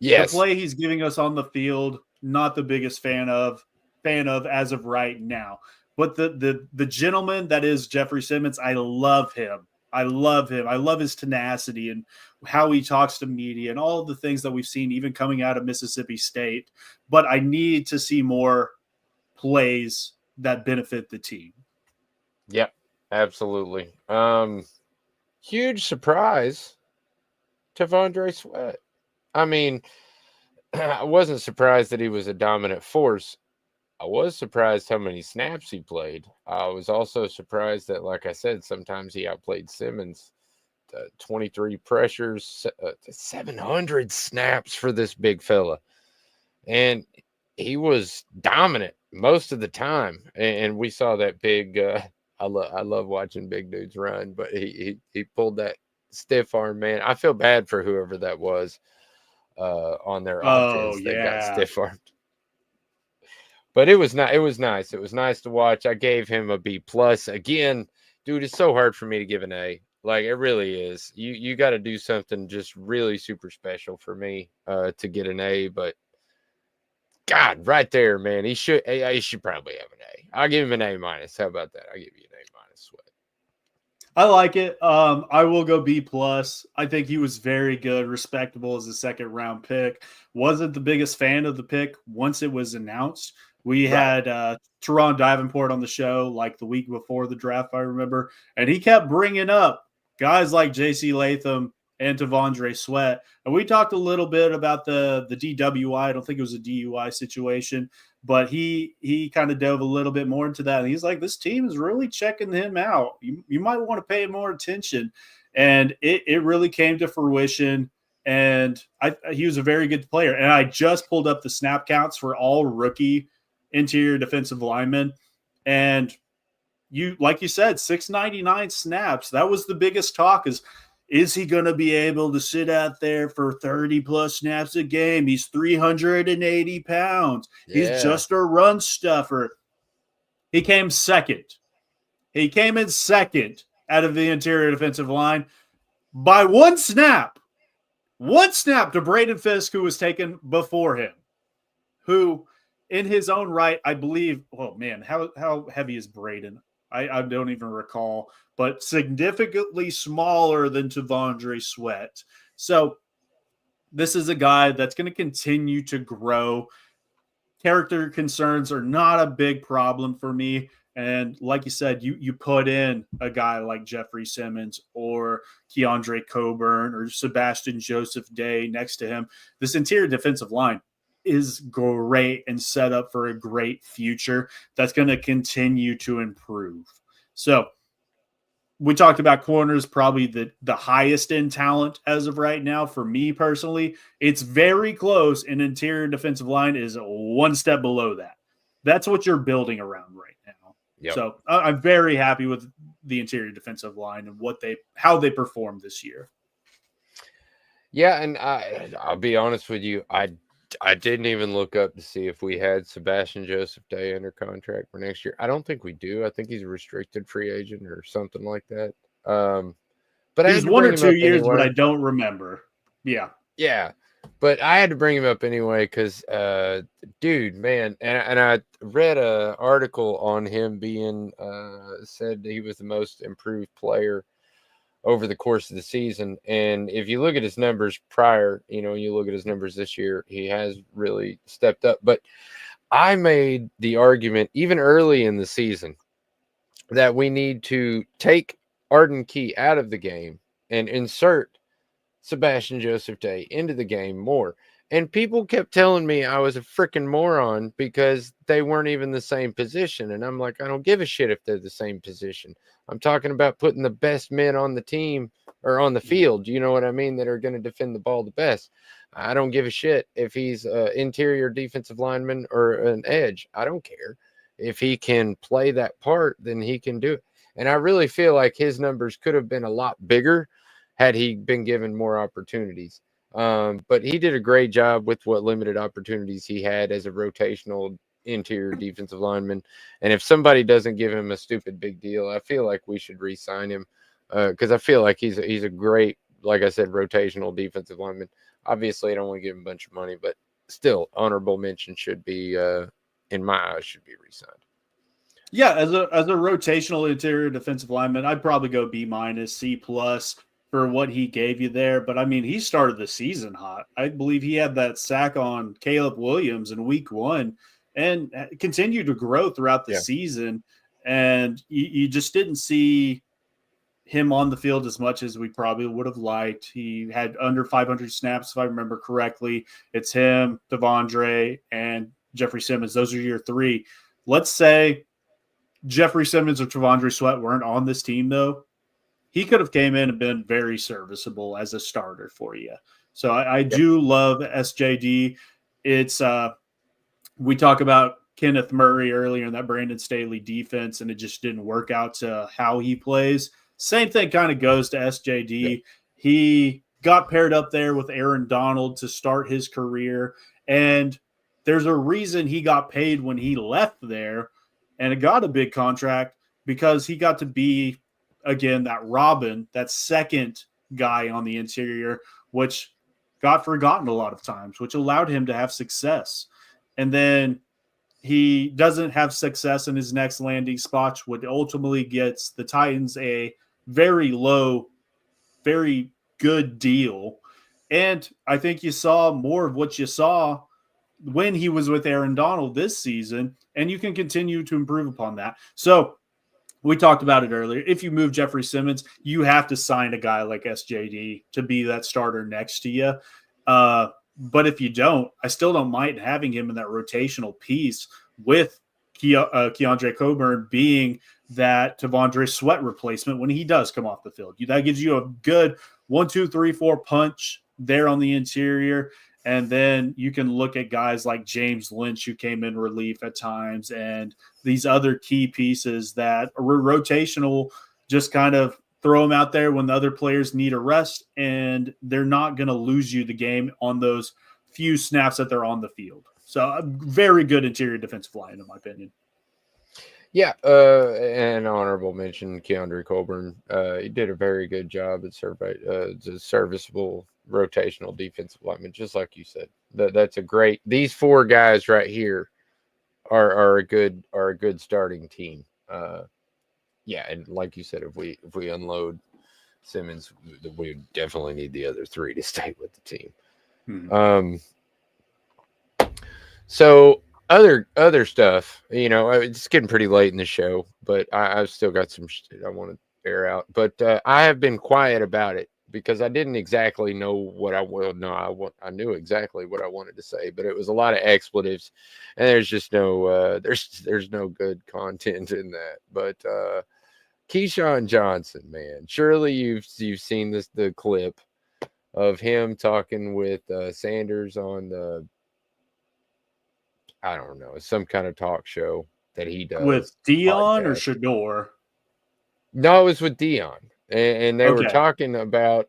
A: Yes.
B: The play he's giving us on the field, not the biggest fan of as of right now. But the gentleman that is Jeffrey Simmons, I love him. I love him. I love his tenacity and how he talks to media and all of the things that we've seen even coming out of Mississippi State. But I need to see more plays that benefit the team.
A: Yep, absolutely. Huge surprise, T'Vondre Sweat. I mean, I wasn't surprised that he was a dominant force. I was surprised how many snaps he played. I was also surprised that, like I said, sometimes he outplayed Simmons. 23 pressures, 700 snaps for this big fella. And he was dominant most of the time, and we saw that big. I love watching big dudes run, but he pulled that stiff arm, man. I feel bad for whoever that was on their
B: Oh
A: offense that got
B: yeah.
A: stiff armed. But it was not. It was nice. It was nice to watch. I gave him a B plus. Again, dude, it's so hard for me to give an A. Like it really is. You got to do something just really super special for me to get an A. But God, right there, man, he should probably have an A. I'll give him an A minus. How about that? I'll give you an A minus. Sweat.
B: I like it. I will go B plus. I think he was very good, respectable as a second round pick. Wasn't the biggest fan of the pick once it was announced. We
A: Right.
B: had Teron Davenport on the show like the week before the draft, I remember, and he kept bringing up guys like J.C. Latham and Tavondre Sweat. And we talked a little bit about the DWI. I don't think it was a DUI situation, but he kind of dove a little bit more into that. And he's like, this team is really checking him out. You might want to pay more attention. And it really came to fruition. And he was a very good player. And I just pulled up the snap counts for all rookie interior defensive linemen. And like you said, 699 snaps. That was the biggest talk is he going to be able to sit out there for 30 plus snaps a game? He's 380 pounds. He's
A: Yeah.
B: just a run stuffer. He came second. He came in second out of the interior defensive line by one snap. One snap to Braden Fisk, who was taken before him, who in his own right, I believe, oh man, how heavy is Braden? I don't even recall, but significantly smaller than Tavondre Sweat. So this is a guy that's going to continue to grow. Character concerns are not a big problem for me. And like you said, you put in a guy like Jeffrey Simmons or Keandre Coburn or Sebastian Joseph Day next to him. This interior defensive line is great and set up for a great future that's going to continue to improve. So we talked about corners, probably the highest in talent as of right now for me personally. It's very close, and interior defensive line is one step below that. That's what you're building around right now.
A: Yep.
B: So I'm very happy with the interior defensive line and how they performed this year.
A: Yeah, and I'll be honest with you, I didn't even look up to see if we had Sebastian Joseph Day under contract for next year. I don't think we do. I think he's a restricted free agent or something like that. But I
B: He
A: had
B: was
A: to
B: 1
A: bring
B: or
A: him
B: 2
A: up
B: years, but I
A: anyway.
B: don't remember. Yeah.
A: Yeah, but I had to bring him up anyway because, dude, man, and I read an article on him being said he was the most improved player over the course of the season. And if you look at his numbers prior, you look at his numbers this year, he has really stepped up. But I made the argument even early in the season that we need to take Arden Key out of the game and insert Sebastian Joseph Day into the game more. And people kept telling me I was a freaking moron because they weren't even the same position. And I'm like, I don't give a shit if they're the same position. I'm talking about putting the best men on the team or on the field. You know what I mean? That are going to defend the ball the best. I don't give a shit if he's an interior defensive lineman or an edge. I don't care. If he can play that part, then he can do it. And I really feel like his numbers could have been a lot bigger had he been given more opportunities. But he did a great job with what limited opportunities he had as a rotational interior defensive lineman. And if somebody doesn't give him a stupid big deal, I feel like we should re-sign him because I feel like he's a great, like I said, rotational defensive lineman. Obviously, I don't want to give him a bunch of money, but still, honorable mention should be, in my eyes, should be re-signed.
B: Yeah, as a rotational interior defensive lineman, I'd probably go B minus, C plus for what he gave you there. But I mean, he started the season hot. I believe he had that sack on Caleb Williams in week 1 and continued to grow throughout the season. And you just didn't see him on the field as much as we probably would have liked. He had under 500 snaps, if I remember correctly. It's him, Tavondre, and Jeffrey Simmons. Those are your three. Let's say Jeffrey Simmons or Tavondre Sweat weren't on this team, though. He could have came in and been very serviceable as a starter for you. So I do love SJD. It's we talk about Kenneth Murray earlier in that Brandon Staley defense, and it just didn't work out to how he plays. Same thing kind of goes to SJD.
A: Yeah.
B: He got paired up there with Aaron Donald to start his career, and there's a reason he got paid when he left there and it got a big contract, because he got to be, again, that Robin, that second guy on the interior, which got forgotten a lot of times, which allowed him to have success. And then he doesn't have success in his next landing spot, which ultimately gets the Titans a very low, very good deal. And I think you saw more of what you saw when he was with Aaron Donald this season, and you can continue to improve upon that. So we talked about it earlier. If you move Jeffrey Simmons, you have to sign a guy like SJD to be that starter next to you. But if you don't, I still don't mind having him in that rotational piece with Keandre Coburn being that Tavondre Sweat replacement when he does come off the field. That gives you a good 1, 2, 3, 4 punch there on the interior. And then you can look at guys like James Lynch, who came in relief at times, and these other key pieces that are rotational, just kind of throw them out there when the other players need a rest, and they're not going to lose you the game on those few snaps that they're on the field. So a very good interior defensive line, in my opinion.
A: Yeah, an honorable mention, Keandre Coburn. He did a very good job at a serviceable rotational defensive lineman, just like you said. That's a great. These 4 guys right here are a good starting team. Yeah, and like you said, if we unload Simmons, we definitely need the other 3 to stay with the team.
B: Hmm.
A: So other stuff, it's getting pretty late in the show, but I've still got some shit I want to air out. But I have been quiet about it because I didn't exactly know what I would. No, I knew exactly what I wanted to say, but it was a lot of expletives, and there's just no there's no good content in that. But Keyshawn Johnson, man, surely you've seen the clip of him talking with Sanders on the. I don't know, some kind of talk show that he does
B: With Dion or
A: podcast.
B: Shador?
A: No, it was with Dion, and they were
B: Okay.
A: talking about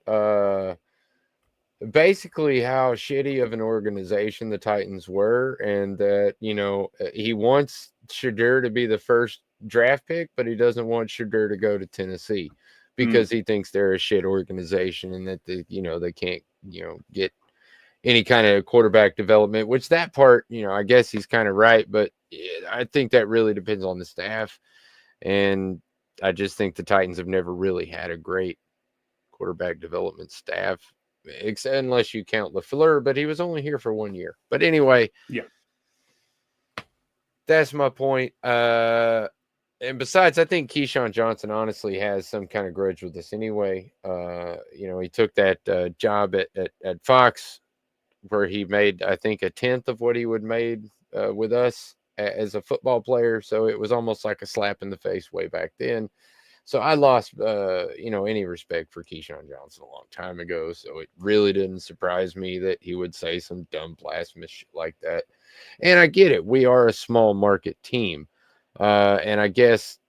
A: basically how shitty of an organization the Titans were, and that he wants Shadur to be the first draft pick, but he doesn't want Shadur to go to Tennessee because he thinks they're a shit organization and that they can't get any kind of quarterback development, which that part, I guess he's kind of right, but I think that really depends on the staff. And I just think the Titans have never really had a great quarterback development staff, unless you count LaFleur, but he was only here for 1 year. But anyway,
B: Yeah.
A: that's my point. And besides, I think Keyshawn Johnson honestly has some kind of grudge with us anyway. He took that job at Fox, where he made, I think, 1/10 of what he would made with us as a football player. So it was almost like a slap in the face way back then. So I lost, any respect for Keyshawn Johnson a long time ago. So it really didn't surprise me that he would say some dumb blasphemous shit like that. And I get it. We are a small market team. And I guess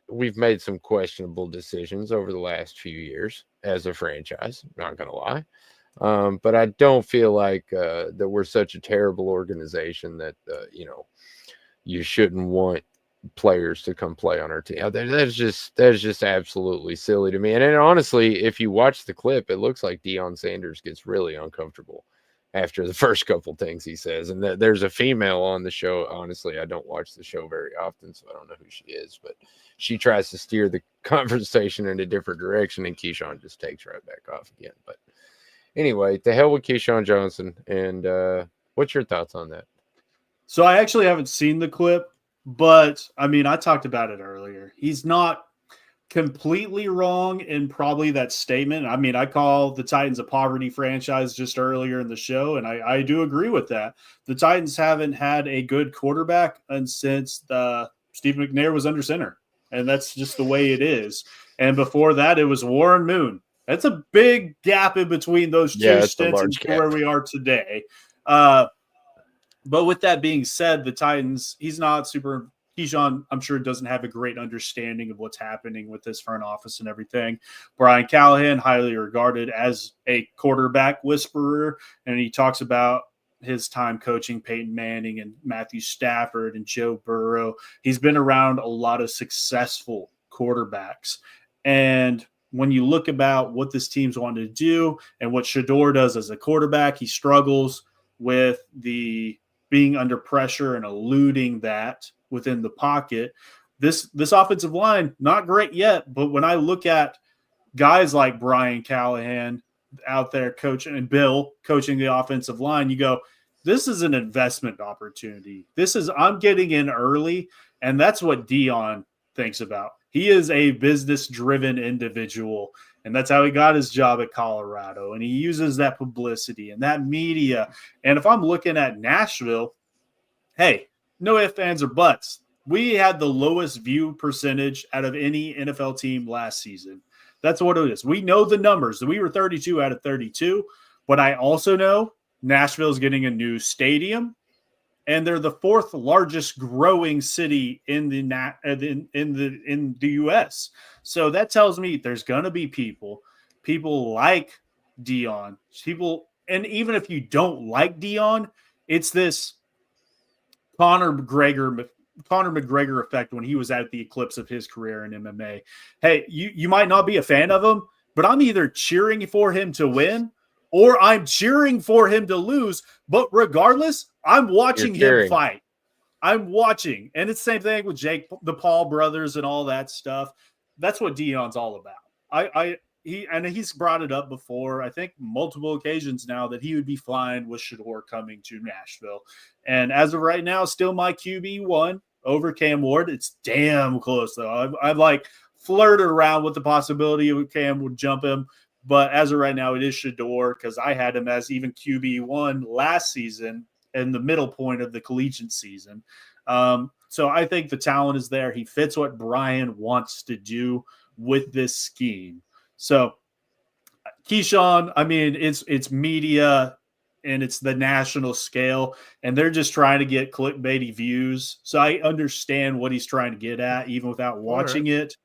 A: we've made some questionable decisions over the last few years as a franchise. Not going to lie. But I don't feel like that we're such a terrible organization that you shouldn't want players to come play on our team. That's just absolutely silly to me. And then, honestly, if you watch the clip, it looks like Deion Sanders gets really uncomfortable after the first couple things he says. And there's a female on the show. Honestly, I don't watch the show very often, so I don't know who she is, but she tries to steer the conversation in a different direction, and Keyshawn just takes right back off again. But anyway, to hell with Keyshawn Johnson. And what's your thoughts on that?
B: So I actually haven't seen the clip, but I mean, I talked about it earlier. He's not completely wrong in probably that statement. I mean, I call the Titans a poverty franchise just earlier in the show, and I do agree with that. The Titans haven't had a good quarterback since Steve McNair was under center, and that's just the way it is. And before that, it was Warren Moon. That's a big gap in between those two
A: Yeah, it's a
B: stints and
A: large
B: where
A: gap.
B: we are today. But with that being said, the Titans, he's not super. Keyshawn, I'm sure, doesn't have a great understanding of what's happening with this front office and everything. Brian Callahan, highly regarded as a quarterback whisperer, and he talks about his time coaching Peyton Manning and Matthew Stafford and Joe Burrow. He's been around a lot of successful quarterbacks. And when you look about what this team's wanting to do and what Shador does as a quarterback, he struggles with the being under pressure and eluding that within the pocket. This offensive line, not great yet, but when I look at guys like Brian Callahan out there coaching and Bill coaching the offensive line, you go, this is an investment opportunity. I'm getting in early, and that's what Dion thinks about. He is a business-driven individual, and that's how he got his job at Colorado. And he uses that publicity and that media. And if I'm looking at Nashville, hey, no ifs, ands, or buts. We had the lowest view percentage out of any NFL team last season. That's what it is. We know the numbers. We were 32 out of 32, but I also know Nashville's getting a new stadium, and they're the fourth largest growing city in the U.S. So that tells me there's going to be people like Dion, and even if you don't like Dion, it's this Conor McGregor effect when he was at the eclipse of his career in MMA. Hey, you might not be a fan of him, but I'm either cheering for him to win or I'm cheering for him to lose. But regardless, I'm watching him fight. I'm watching. And it's the same thing with Jake, the Paul brothers and all that stuff. That's what Dion's all about. He's brought it up before, I think multiple occasions now, that he would be fine with Shador coming to Nashville. And as of right now, still my QB1 over Cam Ward. It's damn close, though. I've like flirted around with the possibility of Cam would jump him. But as of right now, it is Shador because I had him as even QB1 last season in the middle point of the collegiate season. So I think the talent is there. He fits what Brian wants to do with this scheme. So, Keyshawn, I mean, it's media and it's the national scale, and they're just trying to get clickbaity views. So I understand what he's trying to get at, even without watching it.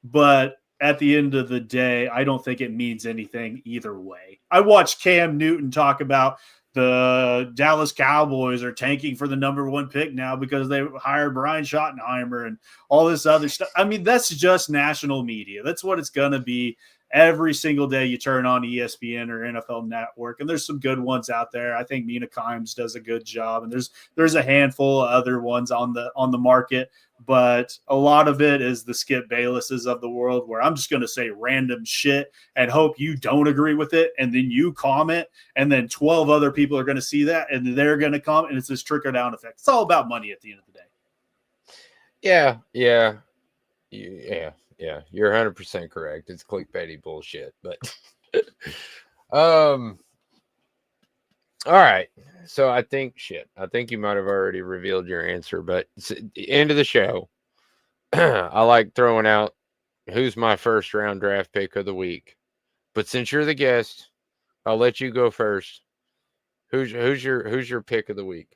B: But at the end of the day, I don't think it means anything either way. I watched Cam Newton talk about the Dallas Cowboys are tanking for the number 1 pick now because they hired Brian Schottenheimer and all this other stuff. I mean, that's just national media. That's what it's going to be. Every single day you turn on ESPN or NFL Network, and there's some good ones out there. I think Mina Kimes does a good job, and there's a handful of other ones on the market, but a lot of it is the Skip Baylesses of the world, where I'm just going to say random shit and hope you don't agree with it, and then you comment, and then 12 other people are going to see that, and they're going to comment, and it's this trickle down effect. It's all about money at the end of the day.
A: Yeah. Yeah, you're 100% correct. It's clickbaity bullshit, but all right. So I think you might have already revealed your answer, but it's the end of the show. I like throwing out who's my first round draft pick of the week. But since you're the guest, I'll let you go first. Who's your pick of the week?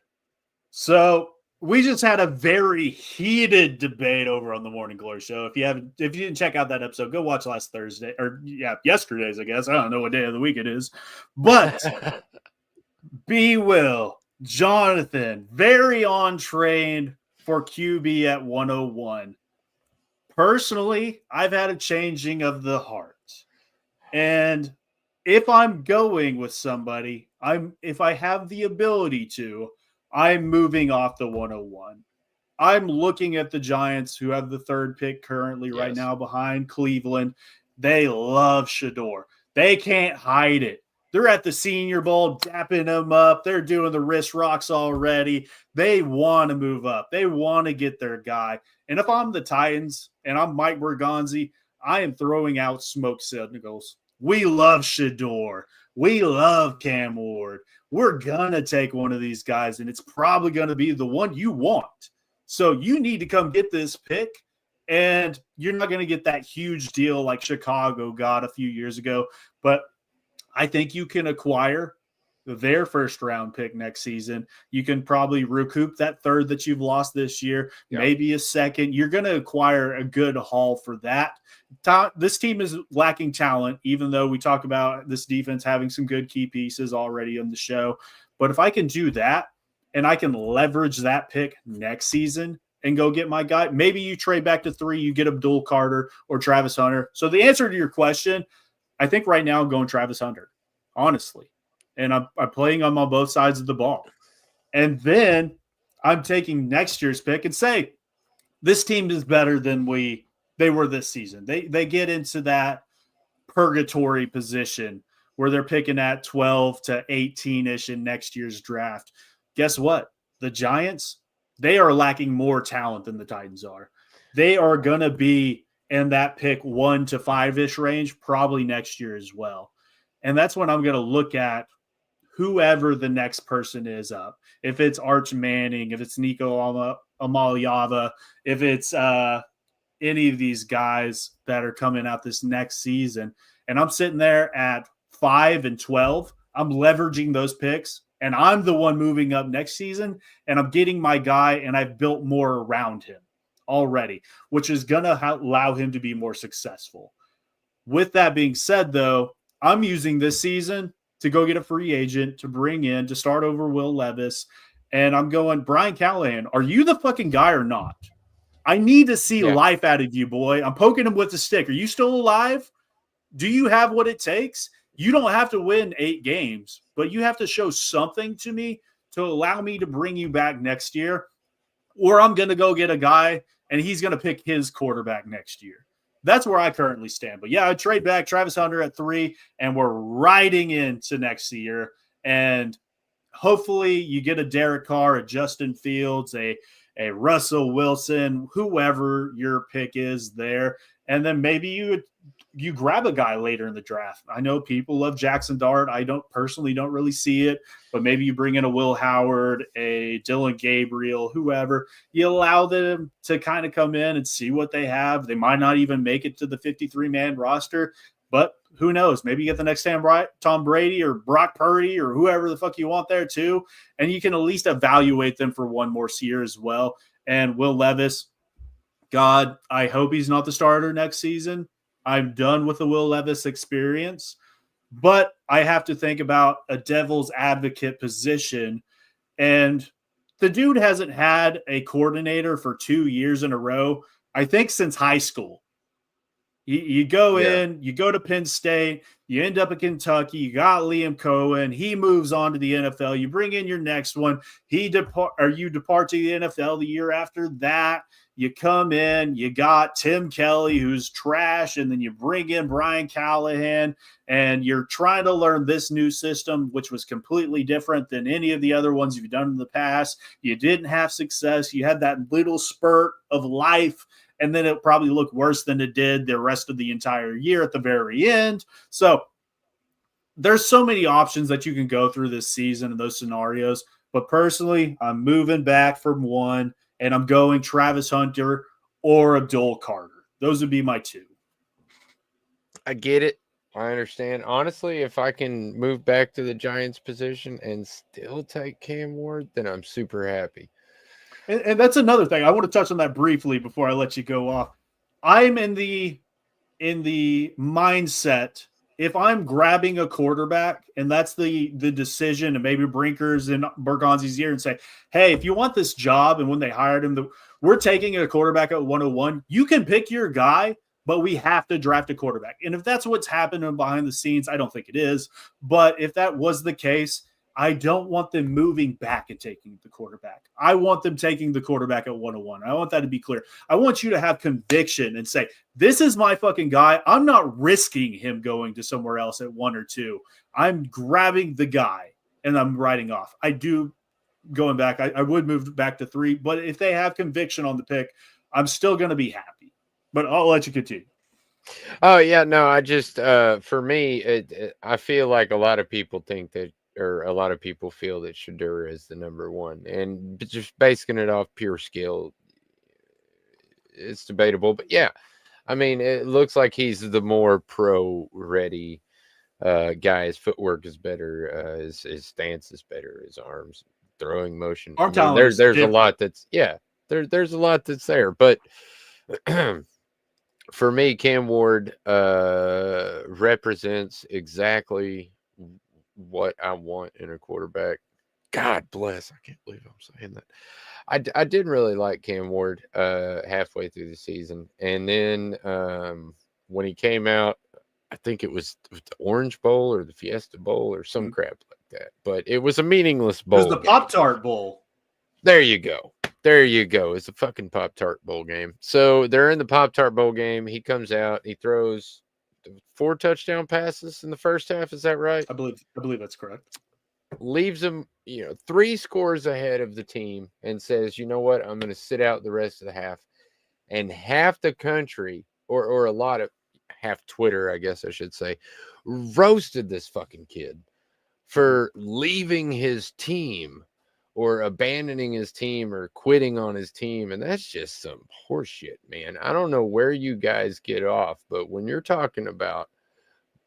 B: So we just had a very heated debate over on the Morning Glory Show. If you didn't check out that episode, go watch last Thursday yesterday's, I guess. I don't know what day of the week it is. But B. Will, Jonathan, very on train for QB at 101. Personally, I've had a changing of the heart. And if I'm going with somebody, if I have the ability to, I'm moving off the 101. I'm looking at the Giants, who have the 3rd pick currently right now behind Cleveland. They love Shador. They can't hide it. They're at the Senior Bowl, dapping him up. They're doing the wrist rocks already. They want to move up. They want to get their guy. And if I'm the Titans and I'm Mike Bergonzi, I am throwing out smoke signals. We love Shador. We love Cam Ward. We're going to take one of these guys, and it's probably going to be the one you want. So you need to come get this pick, and you're not going to get that huge deal like Chicago got a few years ago. But I think you can acquire their first round pick next season. You can probably recoup that third that you've lost this year,
A: Yep.
B: maybe a second. You're going to acquire a good haul for that. This team is lacking talent, even though we talk about this defense having some good key pieces already on the show. But if I can do that and I can leverage that pick next season and go get my guy, maybe you trade back to 3, you get Abdul Carter or Travis Hunter. So the answer to your question, I think right now I'm going Travis Hunter, honestly. And I'm playing them on both sides of the ball. And then I'm taking next year's pick and say, this team is better than they were this season. They get into that purgatory position where they're picking at 12 to 18-ish in next year's draft. Guess what? The Giants, they are lacking more talent than the Titans are. They are going to be in that pick 1 to 5-ish range probably next year as well. And that's when I'm going to look at whoever the next person is up. If it's Arch Manning, if it's Nico Amaliava, if it's any of these guys that are coming out this next season, and I'm sitting there at 5 and 12, I'm leveraging those picks, and I'm the one moving up next season, and I'm getting my guy, and I've built more around him already, which is going to allow him to be more successful. With that being said, though, I'm using this season to go get a free agent to bring in to start over Will Levis. And I'm going, Brian Callahan, are you the fucking guy or not? I need to see life out of you, boy. I'm poking him with the stick. Are you still alive? Do you have what it takes? You don't have to win 8 games, but you have to show something to me to allow me to bring you back next year. Or I'm going to go get a guy and he's going to pick his quarterback next year. That's where I currently stand. But yeah, I trade back Travis Hunter at 3, and we're riding into next year. And hopefully you get a Derek Carr, a Justin Fields, a Russell Wilson, whoever your pick is there. And then maybe you grab a guy later in the draft. I know people love Jackson Dart. I don't really see it, but maybe you bring in a Will Howard, a Dylan Gabriel, whoever. You allow them to kind of come in and see what they have. They might not even make it to the 53-man roster, but who knows? Maybe you get the next Tom Brady or Brock Purdy or whoever the fuck you want there too, and you can at least evaluate them for one more year as well. And Will Levis, God, I hope he's not the starter next season. I'm done with the Will Levis experience, but I have to think about a devil's advocate position. And the dude hasn't had a coordinator for 2 years in a row, I think since high school. You go in, you go to Penn State, you end up at Kentucky, you got Liam Cohen, he moves on to the NFL, you bring in your next one, you depart to the NFL the year after that. You come in, you got Tim Kelly, who's trash, and then you bring in Brian Callahan, and you're trying to learn this new system, which was completely different than any of the other ones you've done in the past. You didn't have success. You had that little spurt of life, and then it probably looked worse than it did the rest of the entire year at the very end. So there's so many options that you can go through this season in those scenarios. But personally, I'm moving back from 1, and I'm going Travis Hunter or Abdul Carter. Those would be my 2.
A: I get it. I understand. Honestly, if I can move back to the Giants position and still take Cam Ward, then I'm super happy.
B: And that's another thing. I want to touch on that briefly before I let you go off. I'm in the mindset, if I'm grabbing a quarterback, and that's the decision, and maybe Brinkers and Bergonzi's ear and say, hey, if you want this job, and when they hired him, we're taking a quarterback at 101, you can pick your guy, but we have to draft a quarterback. And if that's what's happening behind the scenes, I don't think it is. But if that was the case, I don't want them moving back and taking the quarterback. I want them taking the quarterback at 101. I want that to be clear. I want you to have conviction and say, this is my fucking guy. I'm not risking him going to somewhere else at 1 or 2. I'm grabbing the guy and I'm riding off. I do going back. I would move back to 3, but if they have conviction on the pick, I'm still going to be happy. But I'll let you continue.
A: Oh, yeah. No, I just, for me, I feel like a lot of people think that, or a lot of people feel that Shedeur is the number 1, and just basing it off pure skill, it's debatable. But yeah, I mean, it looks like he's the more pro ready guy. His footwork is better. His stance is better. His arms, throwing motion. I
B: Arm
A: mean,
B: talent is
A: there's a
B: different.
A: lot that's there's a lot that's there. But for me, Cam Ward represents exactly what I want in a quarterback. God bless. I can't believe I'm saying that. I did really like Cam Ward halfway through the season. And then when he came out, I think it was the Orange Bowl or the Fiesta Bowl or some crap like that. But it was a meaningless
B: It was
A: bowl
B: the
A: game.
B: Pop-Tart Bowl.
A: There you go. There you go. It's a fucking Pop-Tart Bowl game. So they're in the Pop-Tart Bowl game. He comes out. He throws 4 touchdown passes in the first half. Is that right?
B: I believe that's correct.
A: Leaves them, 3 scores ahead of the team and says, you know what? I'm going to sit out the rest of the half. And half the country, or a lot of half Twitter, I guess I should say, roasted this fucking kid for leaving his team or abandoning his team or quitting on his team. And that's just some horseshit, man. I don't know where you guys get off, but when you're talking about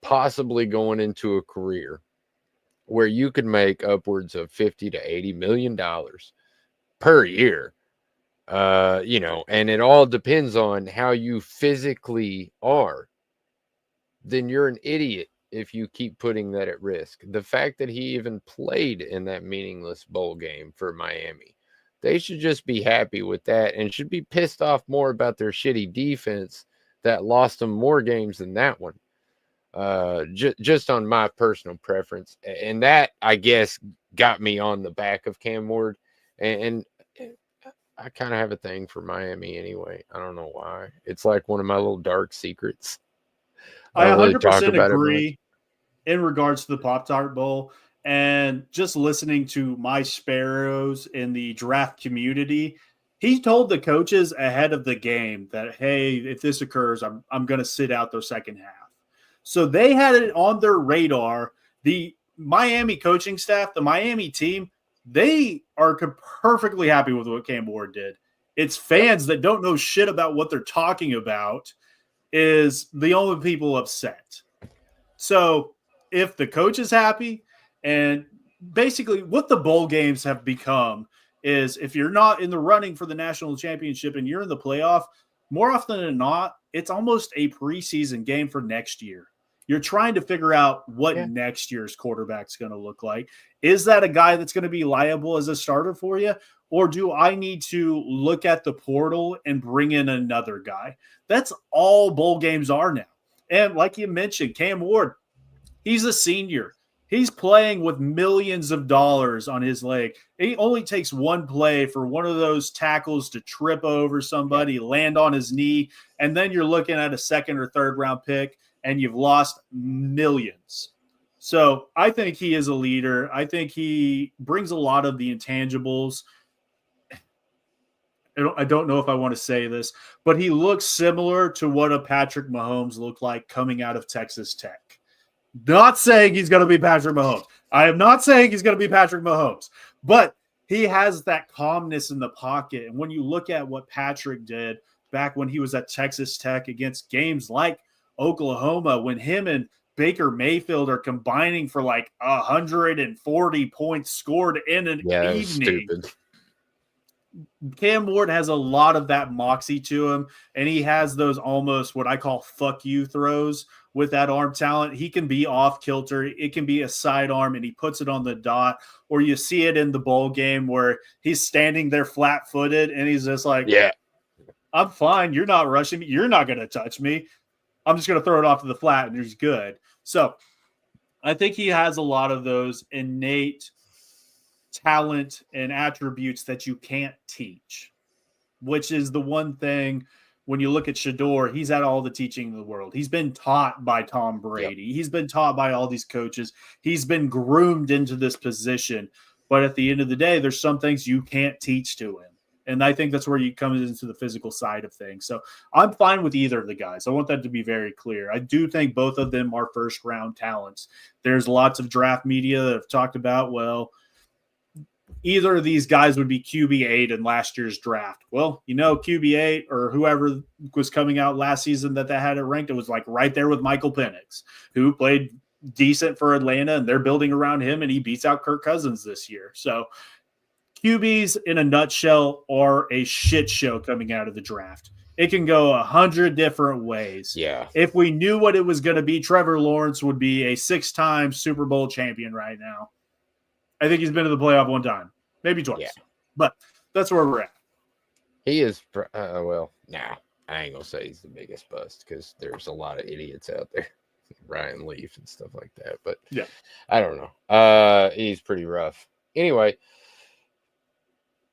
A: possibly going into a career where you could make upwards of 50 to 80 million dollars per year, and it all depends on how you physically are, then you're an idiot if you keep putting that at risk. The fact that he even played in that meaningless bowl game for Miami, they should just be happy with that and should be pissed off more about their shitty defense that lost them more games than that one. Just on my personal preference. And that, I guess, got me on the back of Cam Ward. And I kind of have a thing for Miami anyway. I don't know why. It's like one of my little dark secrets. I
B: I
A: don't really talk
B: 100%
A: about it much.
B: agree in regards to the Pop-Tart Bowl. And just listening to my sparrows in the draft community, he told the coaches ahead of the game that, hey, if this occurs, I'm going to sit out their second half. So they had it on their radar. The Miami coaching staff, the Miami team, they are perfectly happy with what Cam Ward did. It's fans that don't know shit about what they're talking about is the only people upset. So if the coach is happy, and basically what the bowl games have become is if you're not in the running for the national championship and you're in the playoff, more often than not, it's almost a preseason game for next year. You're trying to figure out what next year's quarterback's going to look like. Is that a guy that's going to be liable as a starter for you? Or do I need to look at the portal and bring in another guy? That's all bowl games are now. And like you mentioned, Cam Ward, he's a senior. He's playing with millions of dollars on his leg. He only takes one play for one of those tackles to trip over somebody, land on his knee, and then you're looking at a second or third round pick, and you've lost millions. So I think he is a leader. I think he brings a lot of the intangibles. I don't know if I want to say this, but he looks similar to what a Patrick Mahomes looked like coming out of Texas Tech. Not saying he's going to be Patrick Mahomes. I am not saying he's going to be Patrick Mahomes, but he has that calmness in the pocket. And when you look at what Patrick did back when he was at Texas Tech against games like Oklahoma, when him and Baker Mayfield are combining for like 140 points scored in an evening.
A: Stupid.
B: Cam Ward has a lot of that moxie to him, and he has those almost what I call fuck you throws with that arm talent. He can be off kilter. It can be a sidearm, and he puts it on the dot. Or you see it in the bowl game where he's standing there flat-footed, and he's just like,
A: yeah,
B: I'm fine. You're not rushing me. You're not going to touch me. I'm just going to throw it off to the flat, and he's good. So I think he has a lot of those innate talent and attributes that you can't teach, which is the one thing when you look at Shador, he's had all the teaching in the world. He's been taught by Tom Brady. Yep. He's been taught by all these coaches. He's been groomed into this position. But at the end of the day, there's some things you can't teach to him. And I think that's where you come into the physical side of things. So I'm fine with either of the guys. I want that to be very clear. I do think both of them are first-round talents. There's lots of draft media that have talked about, well, either of these guys would be QB8 in last year's draft. Well, QB8 or whoever was coming out last season that had it ranked, it was like right there with Michael Penix, who played decent for Atlanta, and they're building around him, and he beats out Kirk Cousins this year. So QBs in a nutshell are a shit show coming out of the draft. It can go 100 different ways.
A: Yeah.
B: If we knew what it was going to be, Trevor Lawrence would be a 6-time Super Bowl champion right now. I think he's been to the playoff one time, maybe twice.
A: Yeah.
B: But that's where we're at.
A: He is, well, nah, I ain't going to say he's the biggest bust because there's a lot of idiots out there. Ryan Leaf and stuff like that. But
B: yeah,
A: I don't know. He's pretty rough. Anyway,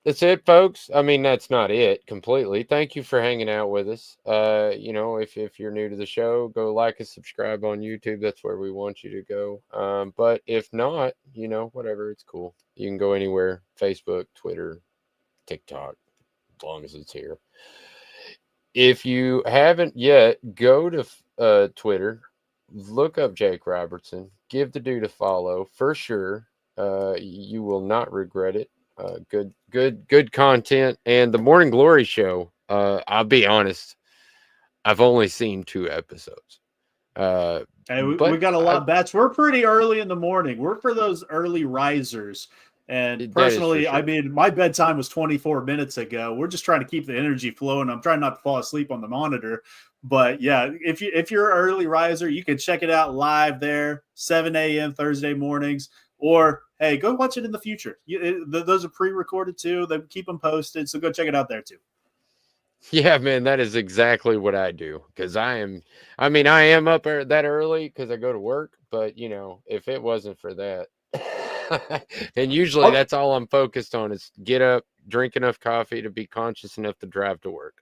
A: that's it, folks. I mean, that's not it completely. Thank you for hanging out with us. If you're new to the show, go like and subscribe on YouTube. That's where we want you to go. But if not, whatever, it's cool. You can go anywhere: Facebook, Twitter, TikTok, as long as it's here. If you haven't yet, go to Twitter, look up Jake Robertson, give the dude a follow for sure. You will not regret it. Good content. And the Morning Glory show, I'll be honest, I've only seen 2 episodes.
B: Hey, we got a lot of bets. We're pretty early in the morning. We're for those early risers. And personally, sure. I mean, my bedtime was 24 minutes ago. We're just trying to keep the energy flowing. I'm trying not to fall asleep on the monitor. But yeah, if you're an early riser, you can check it out live there, 7 a.m. Thursday mornings. Or, hey, go watch it in the future. Those are pre-recorded, too. They keep them posted, so go check it out there, too.
A: Yeah, man, that is exactly what I do. Because I am up that early because I go to work. But, if it wasn't for that, and usually that's all I'm focused on is get up, drink enough coffee to be conscious enough to drive to work.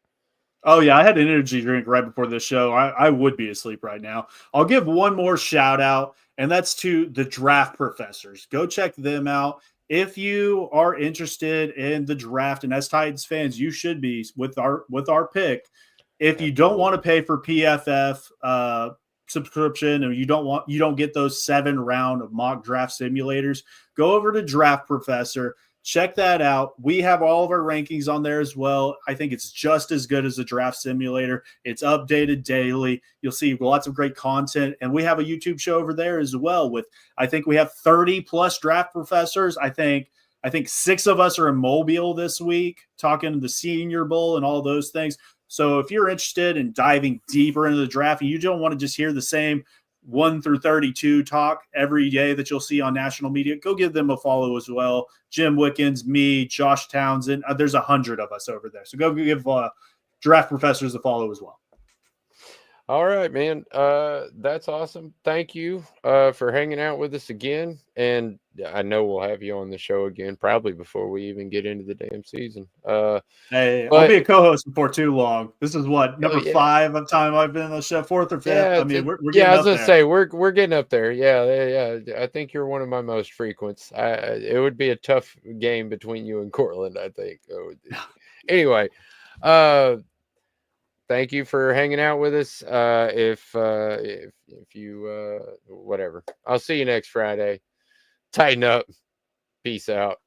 B: Oh, yeah, I had an energy drink right before this show. I would be asleep right now. I'll give one more shout out, and that's to the Draft Professors. Go check them out. If you are interested in the draft, and as Titans fans, you should be with our pick. If you don't want to pay for PFF subscription, and you don't get those 7-round mock draft simulators, go over to Draft Professor. Check that out. We have all of our rankings on there as well. I think it's just as good as the draft simulator. It's updated daily. You'll see lots of great content. And we have a YouTube show over there as well I think we have 30 plus draft professors. I think 6 of us are in Mobile this week talking the Senior Bowl and all those things. So if you're interested in diving deeper into the draft and you don't want to just hear the same 1 through 32 talk every day that you'll see on national media, go give them a follow as well. Jim Wickens, me, Josh Townsend. There's 100 of us over there. So go give Draft Professors a follow as well.
A: All right, man. That's awesome. Thank you for hanging out with us again. And I know we'll have you on the show again, probably before we even get into the damn season.
B: Hey, I'll be a co-host before too long. This is number 5 of time I've been on the show, 4th or 5th.
A: Yeah,
B: I mean, we're getting up there.
A: I was gonna say we're getting up there. Yeah. I think you're one of my most frequents. It would be a tough game between you and Cortland, I think. Anyway, thank you for hanging out with us. If you whatever, I'll see you next Friday. Tighten up. Peace out.